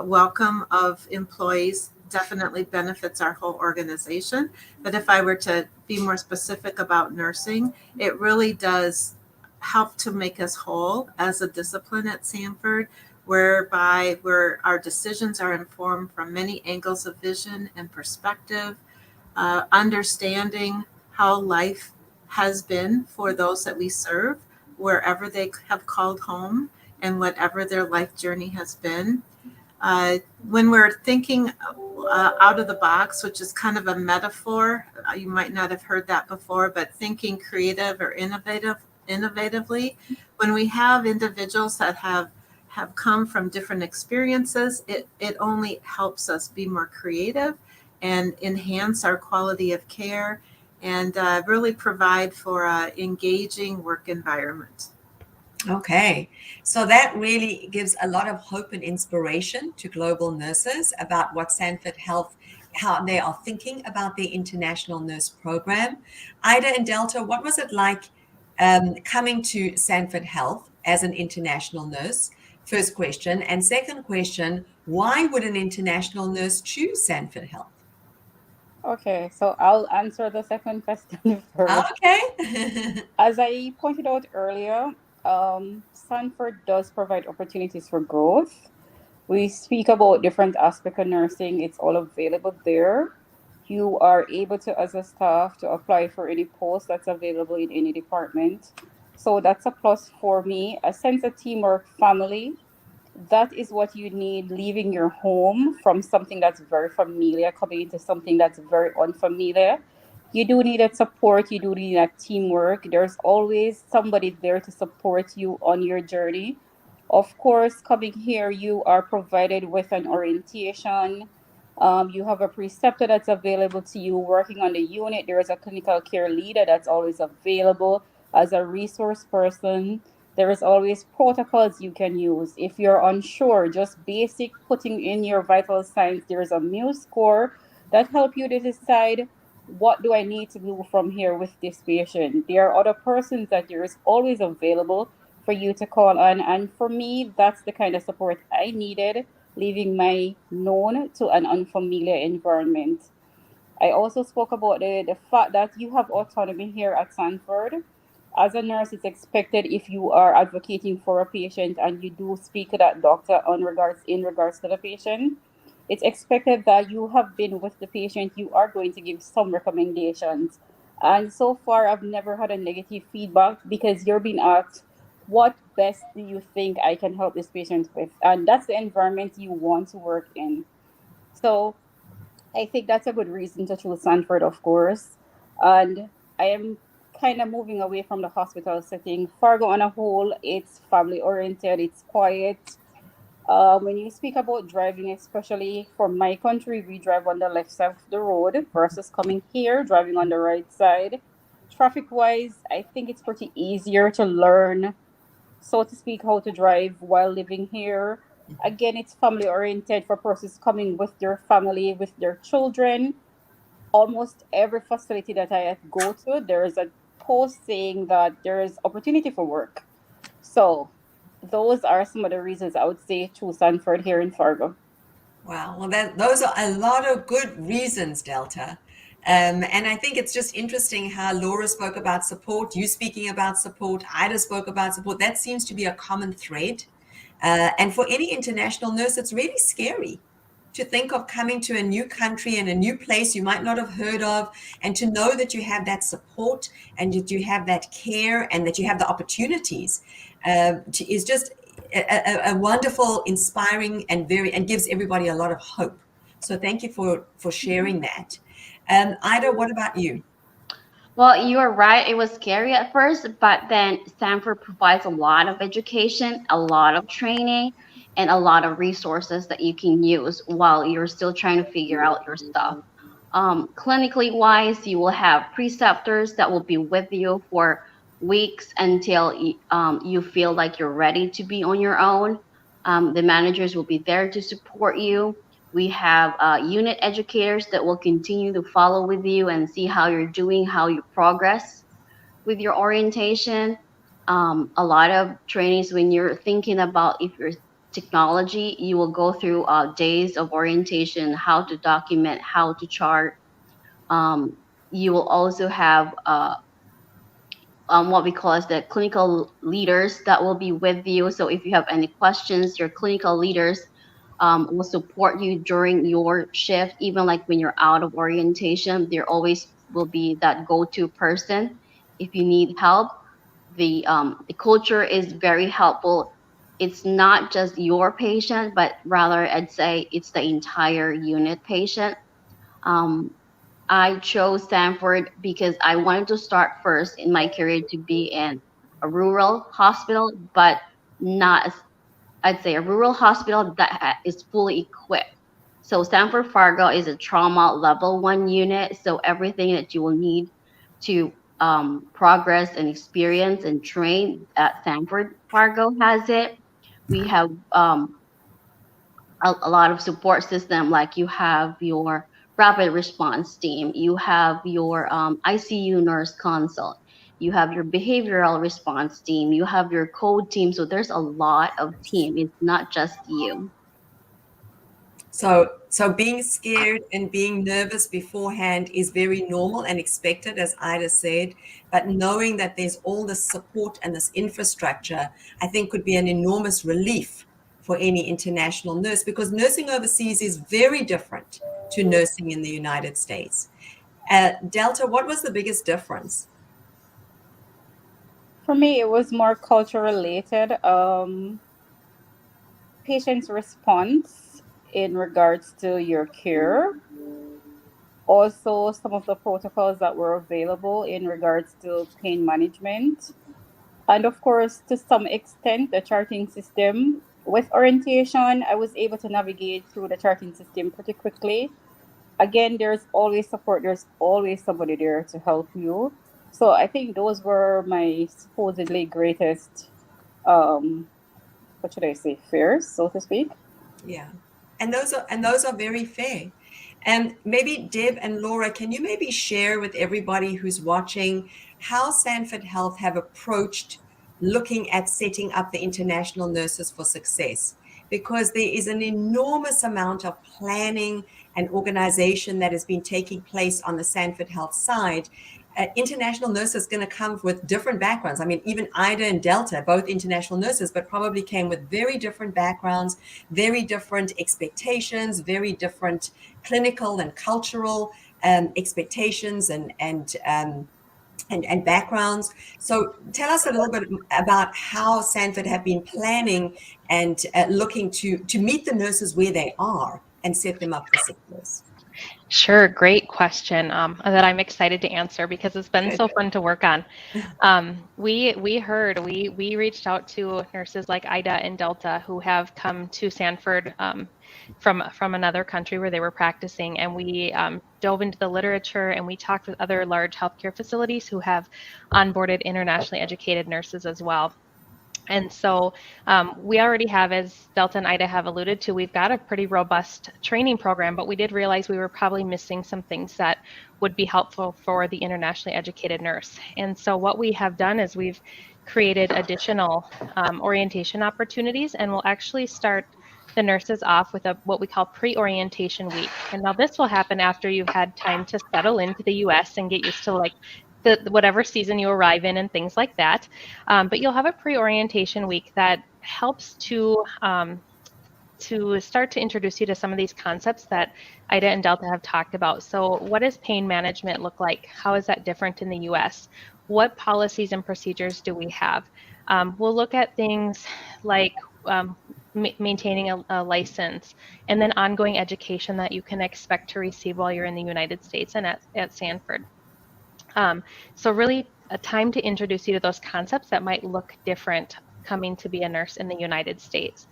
welcome of employees definitely benefits our whole organization. But if I were to be more specific about nursing, it really does help to make us whole as a discipline at Sanford, whereby our decisions are informed from many angles of vision and perspective, understanding how life has been for those that we serve, wherever they have called home and whatever their life journey has been. When we're thinking out of the box, which is kind of a metaphor, you might not have heard that before, but thinking creative or innovatively, when we have individuals that have come from different experiences, it only helps us be more creative and enhance our quality of care and really provide for an engaging work environment. Okay, so that really gives a lot of hope and inspiration to global nurses about what Sanford Health, how they are thinking about the international nurse program. Ida and Delta, what was it like coming to Sanford Health as an international nurse? First question. And second question, why would an international nurse choose Sanford Health? Okay, so I'll answer the second question first. Okay. As I pointed out earlier, Sanford does provide opportunities for growth. We speak about different aspects of nursing. It's all available there. You are able to, as a staff, to apply for any post that's available in any department. So that's a plus for me. A sense of teamwork, family. That is what you need, leaving your home from something that's very familiar, coming into something that's very unfamiliar. You do need that support, you do need that teamwork. There's always somebody there to support you on your journey. Of course, coming here, you are provided with an orientation. You have a preceptor that's available to you working on the unit. There is a clinical care leader that's always available as a resource person. There is always protocols you can use. If you're unsure, just basic putting in your vital signs. There is a Muse score that help you to decide what do I need to do from here with this patient. There are other persons that there is always available for you to call on. And for me, that's the kind of support I needed, leaving my known to an unfamiliar environment. I also spoke about the fact that you have autonomy here at Sanford. As a nurse, it's expected if you are advocating for a patient and you do speak to that doctor in regards to the patient, it's expected that you have been with the patient, you are going to give some recommendations. And so far, I've never had a negative feedback because you're being asked, what best do you think I can help this patient with? And that's the environment you want to work in. So I think that's a good reason to choose Sanford, of course. And I am kind of moving away from the hospital setting. Fargo on a whole, it's family oriented, it's quiet. When you speak about driving, especially for my country, we drive on the left side of the road versus coming here, driving on the right side. Traffic wise, I think it's pretty easier to learn, so to speak, how to drive while living here. Again, it's family oriented for persons coming with their family, with their children. Almost every facility that I go to, there is a post saying that there is opportunity for work. So those are some of the reasons I would say choose Sanford here in Fargo. Wow. Well, those are a lot of good reasons, Delta. And I think it's just interesting how Laura spoke about support, you speaking about support, Ida spoke about support. That seems to be a common thread. And for any international nurse, it's really scary to think of coming to a new country and a new place you might not have heard of, and to know that you have that support and that you have that care and that you have the opportunities is just a wonderful, inspiring, and gives everybody a lot of hope. So thank you for sharing that. Ida, what about you? Well, you are right. It was scary at first, but then Stanford provides a lot of education, a lot of training, and a lot of resources that you can use while you're still trying to figure out your stuff. Clinically wise, you will have preceptors that will be with you for weeks until you feel like you're ready to be on your own. The managers will be there to support you. We have unit educators that will continue to follow with you and see how you're doing, how you progress with your orientation. A lot of trainings, when you're thinking about if you're technology, you will go through days of orientation, how to document, how to chart. You will also have what we call as the clinical leaders that will be with you. So if you have any questions, your clinical leaders will support you during your shift, even like when you're out of orientation. There always will be that go-to person if you need help. The culture is very helpful. It's not just your patient, but rather I'd say it's the entire unit patient. Um, I chose Stanford because I wanted to start first in my career to be in a rural hospital, but not, I'd say, a rural hospital that is fully equipped. So Stanford Fargo is a trauma level 1 unit. So everything that you will need to progress and experience and train at Stanford Fargo has it. We have a lot of support system, like you have your rapid response team, you have your ICU nurse consult, you have your behavioral response team, you have your code team. So there's a lot of team. It's not just you. So being scared and being nervous beforehand is very normal and expected, as Ida said, but knowing that there's all this support and this infrastructure, I think could be an enormous relief for any international nurse, because nursing overseas is very different to nursing in the United States. Delta, what was the biggest difference? For me, it was more culture related. Patient's response in regards to your care. Also, some of the protocols that were available in regards to pain management. And of course, to some extent, the charting system. With orientation, I was able to navigate through the charting system pretty quickly. Again, there's always support, there's always somebody there to help you. So I think those were my supposedly greatest, what should I say, fears, so to speak. Yeah, and those are very fair. And maybe Deb and Laura, can you maybe share with everybody who's watching how Sanford Health have approached looking at setting up the International Nurses for Success? Because there is an enormous amount of planning and organization that has been taking place on the Sanford Health side. International nurses going to come with different backgrounds. I mean, even Ida and Delta, both international nurses, but probably came with very different backgrounds, very different expectations, very different clinical and cultural expectations and backgrounds. So tell us a little bit about how Sanford have been planning and looking to meet the nurses where they are and set them up for success. Sure, great question that I'm excited to answer because it's been so fun to work on. We reached out to nurses like Ida and Delta who have come to Sanford from another country where they were practicing, and we dove into the literature and we talked with other large healthcare facilities who have onboarded internationally educated nurses as well. And so we already have, as Delta and Ida have alluded to, we've got a pretty robust training program, but we did realize we were probably missing some things that would be helpful for the internationally educated nurse. And so what we have done is we've created additional orientation opportunities, and we'll actually start the nurses off with what we call pre-orientation week. And now this will happen after you've had time to settle into the US and get used to like whatever season you arrive in and things like that. But you'll have a pre-orientation week that helps to start to introduce you to some of these concepts that Ida and Delta have talked about. So what does pain management look like? How is that different in the US? What policies and procedures do we have? We'll look at things like maintaining a license, and then ongoing education that you can expect to receive while you're in the United States and at Sanford. So really a time to introduce you to those concepts that might look different coming to be a nurse in the United States.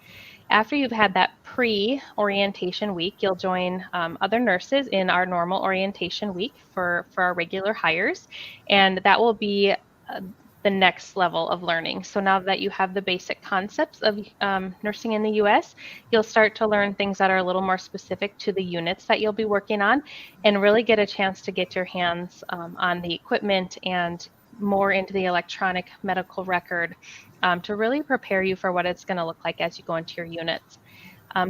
After you've had that pre-orientation week, you'll join other nurses in our normal orientation week for our regular hires. And that will be the next level of learning. So now that you have the basic concepts of nursing in the US, you'll start to learn things that are a little more specific to the units that you'll be working on, and really get a chance to get your hands on the equipment and more into the electronic medical record to really prepare you for what it's going to look like as you go into your units.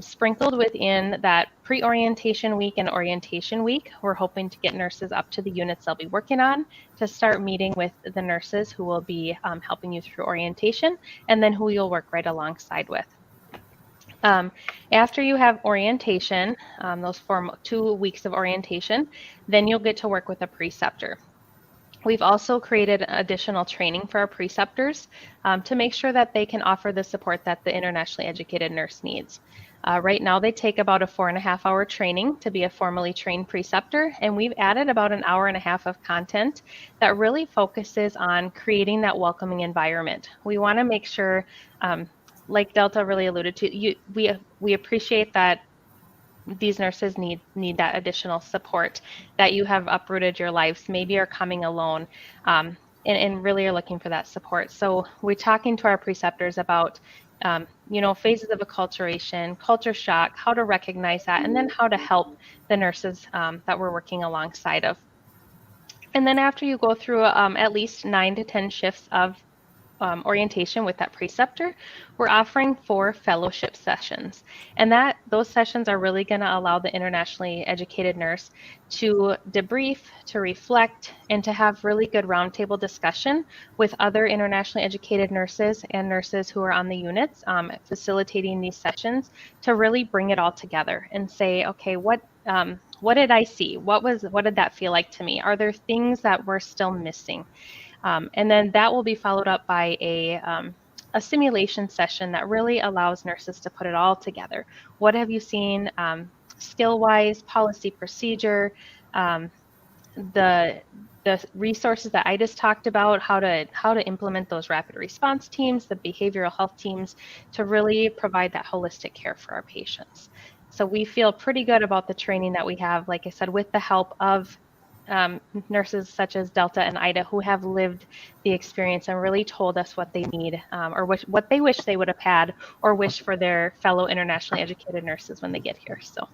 Sprinkled within that pre-orientation week and orientation week, we're hoping to get nurses up to the units they'll be working on to start meeting with the nurses who will be helping you through orientation, and then who you'll work right alongside with. After you have orientation, those 2 weeks of orientation, then you'll get to work with a preceptor. We've also created additional training for our preceptors to make sure that they can offer the support that the internationally educated nurse needs. Right now, they take about a 4.5-hour training to be a formally trained preceptor, and we've added about an hour and a half of content that really focuses on creating that welcoming environment. We want to make sure, like Delta really alluded to, we appreciate that these nurses need that additional support, that you have uprooted your lives, maybe are coming alone, and really are looking for that support. So we're talking to our preceptors about phases of acculturation, culture shock, how to recognize that, and then how to help the nurses that we're working alongside of. And then after you go through at least 9 to 10 shifts of orientation with that preceptor, we're offering 4 fellowship sessions. And those sessions are really going to allow the internationally educated nurse to debrief, to reflect, and to have really good roundtable discussion with other internationally educated nurses and nurses who are on the units facilitating these sessions, to really bring it all together and say, okay, what did I see? What did that feel like to me? Are there things that we're still missing? And then that will be followed up by a simulation session that really allows nurses to put it all together. What have you seen skill-wise, policy, procedure, the resources that I just talked about, how to implement those rapid response teams, the behavioral health teams, to really provide that holistic care for our patients. So we feel pretty good about the training that we have, like I said, with the help of nurses such as Delta and Ida, who have lived the experience and really told us what they need, or what they wish they would have had, or wish for their fellow internationally educated nurses when they get here. So,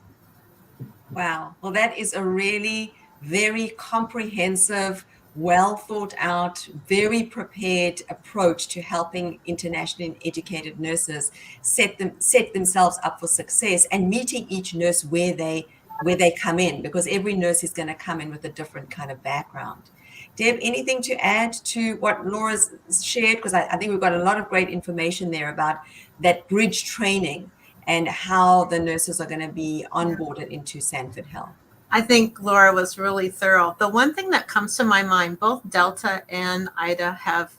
wow. Well, that is a really very comprehensive, well thought out, very prepared approach to helping internationally educated nurses set themselves up for success, and meeting each nurse where they come in, because every nurse is going to come in with a different kind of background. Deb, anything to add to what Laura's shared? Because I think we've got a lot of great information there about that bridge training and how the nurses are going to be onboarded into Sanford Health. I think Laura was really thorough. The one thing that comes to my mind, both Delta and Ida have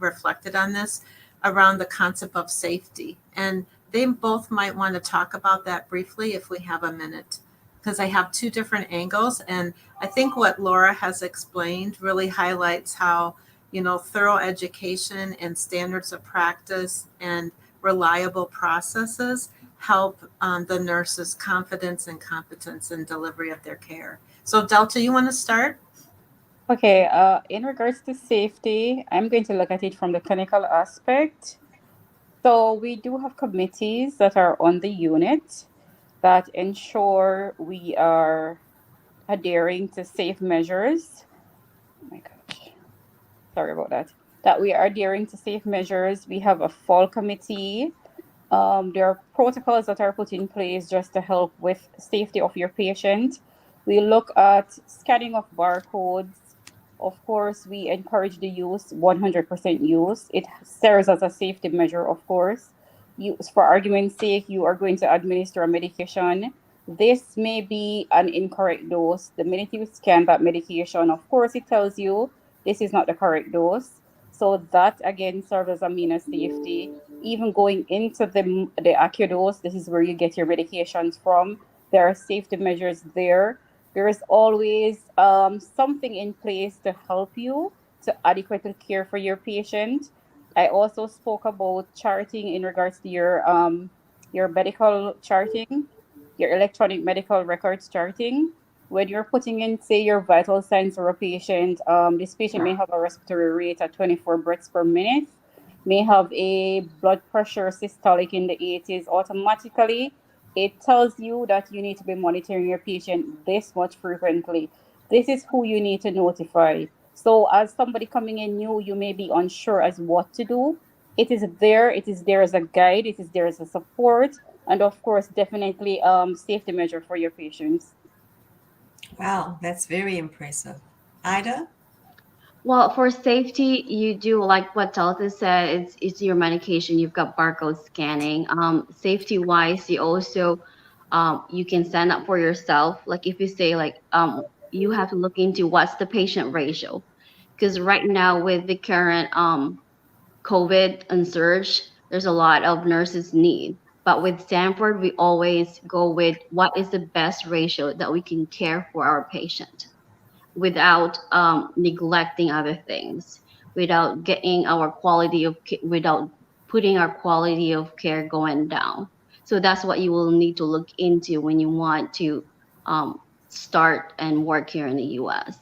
reflected on this around the concept of safety. And they both might want to talk about that briefly if we have a minute, because I have 2 different angles. And I think what Laura has explained really highlights how, thorough education and standards of practice and reliable processes help the nurses' confidence and competence in delivery of their care. So Delta, you want to start? Okay, in regards to safety, I'm going to look at it from the clinical aspect. So we do have committees that are on the unit that ensure we are adhering to safe measures. Oh my gosh, sorry about that. That we are adhering to safe measures. We have a fall committee. There are protocols that are put in place just to help with safety of your patient. We look at scanning of barcodes. Of course, we encourage the use, 100% use. It serves as a safety measure, of course. For argument's sake, you are going to administer a medication. This may be an incorrect dose. The minute you scan that medication, of course, it tells you this is not the correct dose. So that, again, serves as a mean of safety. Even going into the AccuDose, this is where you get your medications from. There are safety measures there. There is always something in place to help you to adequately care for your patient. I also spoke about charting in regards to your medical charting, your electronic medical records charting. when you're putting in, say, your vital signs for a patient, this patient may have a respiratory rate at 24 breaths per minute, may have a blood pressure systolic in the 80s, automatically it tells you that you need to be monitoring your patient this much frequently. This is who you need to notify. So as somebody coming in new, you may be unsure as what to do. It is there as a guide, it is there as a support, and of course, definitely safety measure for your patients. Wow, that's very impressive. Ida? Well, for safety, you do like what Delta said. It's your medication. You've got barcode scanning. Safety wise, you also you can sign up for yourself. Like if you say like you have to look into what's the patient ratio, because right now with the current COVID and surge, there's a lot of nurses need. But with Stanford, we always go with what is the best ratio that we can care for our patient without neglecting other things, without getting our without putting our quality of care going down. So that's what you will need to look into when you want to start and work here in the U.S.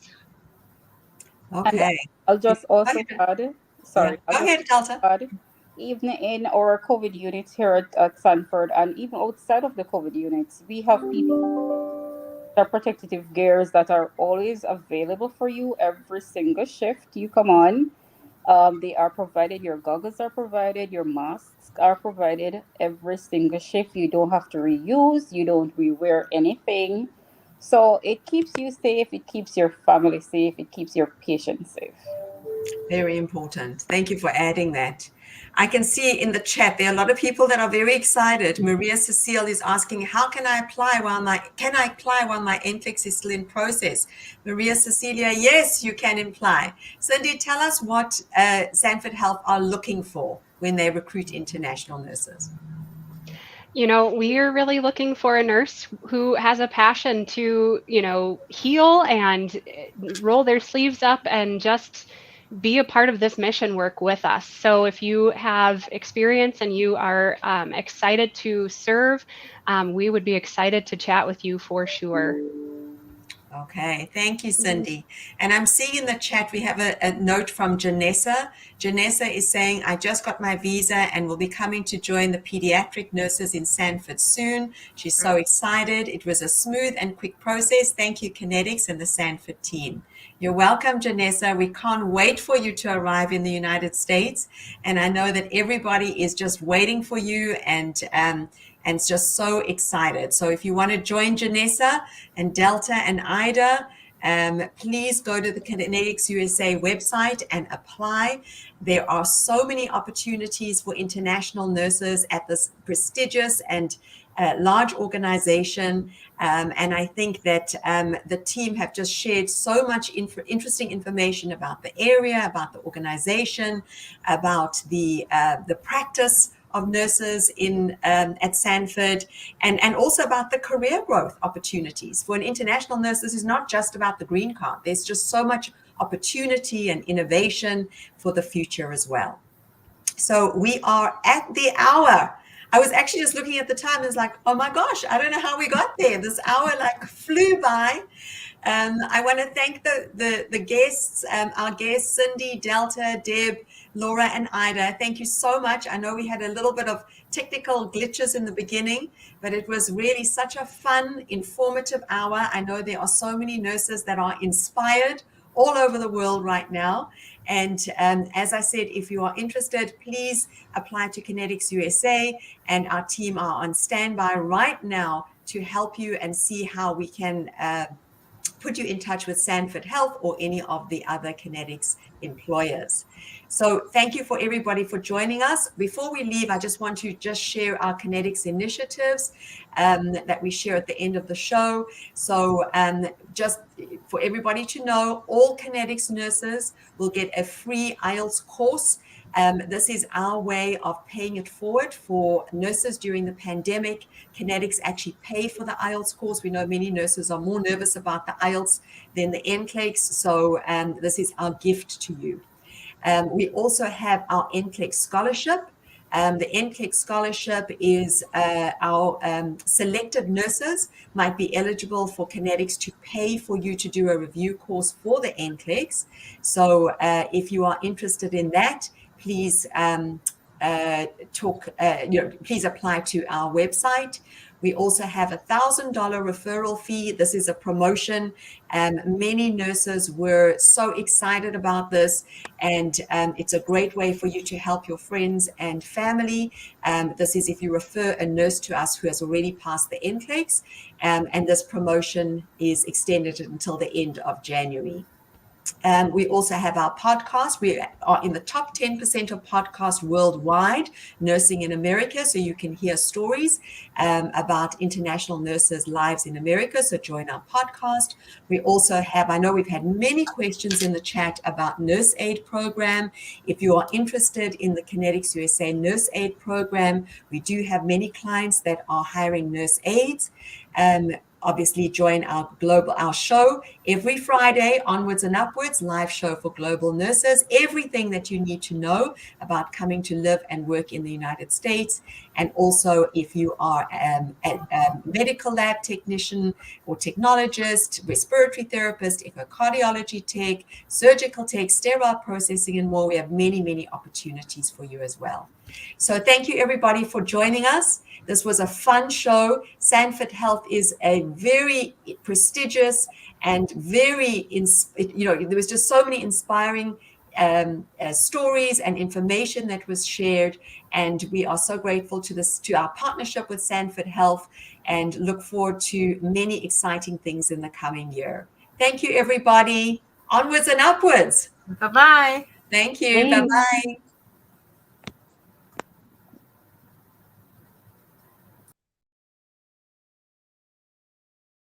And Okay. I'll just Go also ahead. add, Yeah. I'll Go just ahead, Delta. add, even in our COVID units here at Sanford, and even outside of the COVID units, we have people, the protective gears that are always available for you every single shift you come on. They are provided, your goggles are provided, your masks are provided every single shift. You don't have to reuse, you don't rewear anything. So it keeps you safe, it keeps your family safe, it keeps your patients safe. Very important. Thank you for adding that. I can see in the chat there are a lot of people that are very excited. Maria Cecile is asking, "How can I apply while my NCLEX is still in process?" Maria Cecilia, yes, you can apply. Cindy, tell us what Sanford Health are looking for when they recruit international nurses. You know, we're really looking for a nurse who has a passion to, heal and roll their sleeves up and just be a part of this mission work with us. So if you have experience and you are excited to serve, we would be excited to chat with you for sure. Okay, thank you, Cindy. And I'm seeing in the chat we have a note from Janessa. Janessa is saying, "I just got my visa and will be coming to join the pediatric nurses in Sanford soon." She's so excited. It was a smooth and quick process. Thank you, Kinetics and the Sanford team. You're welcome, Janessa. We can't wait for you to arrive in the United States. And I know that everybody is just waiting for you and just so excited. So if you want to join Janessa and Delta and Ida, please go to the Kinetics USA website and apply. There are so many opportunities for international nurses at this prestigious and large organization. And I think that the team have just shared so much interesting information about the area, about the organization, about the practice of nurses at Sanford, and also about the career growth opportunities. For an international nurse, this is not just about the green card. There's just so much opportunity and innovation for the future as well. So we are at the hour. I was actually just looking at the time and was like, oh my gosh, I don't know how we got there. This hour like flew by. I want to thank the guests, our guests, Cindy, Delta, Deb, Laura, and Ida. Thank you so much. I know we had a little bit of technical glitches in the beginning, but it was really such a fun, informative hour. I know there are so many nurses that are inspired all over the world right now. And as I said, if you are interested, please apply to Kinetics USA, and our team are on standby right now to help you and see how we can put you in touch with Sanford Health or any of the other Kinetics employers. So thank you for everybody for joining us. Before we leave, I just want to share our Kinetics initiatives that we share at the end of the show. So just for everybody to know, all Kinetics nurses will get a free Ielts course. This is our way of paying it forward for nurses during the pandemic. Kinetics actually pay for the Ielts course. We know many nurses are more nervous about the Ielts than the NCLEX. So this is our gift to you. We also have our NCLEX scholarship. The NCLEX scholarship is our selected nurses might be eligible for Kinetics to pay for you to do a review course for the NCLEX. So if you are interested in that, please please apply to our website. We also have $1,000 referral fee. This is a promotion. Many nurses were so excited about this, and it's a great way for you to help your friends and family. This is if you refer a nurse to us who has already passed the NCLEX, and this promotion is extended until the end of January. We also have our podcast. We are in the top 10% of podcasts worldwide, Nursing in America. So you can hear stories about international nurses' lives in America. So join our podcast. We also have, I know we've had many questions in the chat about Nurse Aid program. If you are interested in the Kinetics USA Nurse Aid program, we do have many clients that are hiring nurse aides. Obviously join our show every Friday, Onwards and Upwards, live show for global nurses, everything that you need to know about coming to live and work in the United States. And also if you are a medical lab technician or technologist, respiratory therapist, echocardiology tech, surgical tech, sterile processing and more, we have many, many opportunities for you as well. So thank you everybody for joining us. This was a fun show. Sanford Health is a very prestigious and very, there was just so many inspiring stories and information that was shared. And we are so grateful to our partnership with Sanford Health and look forward to many exciting things in the coming year. Thank you, everybody. Onwards and upwards. Bye-bye. Thank you. Thanks. Bye-bye.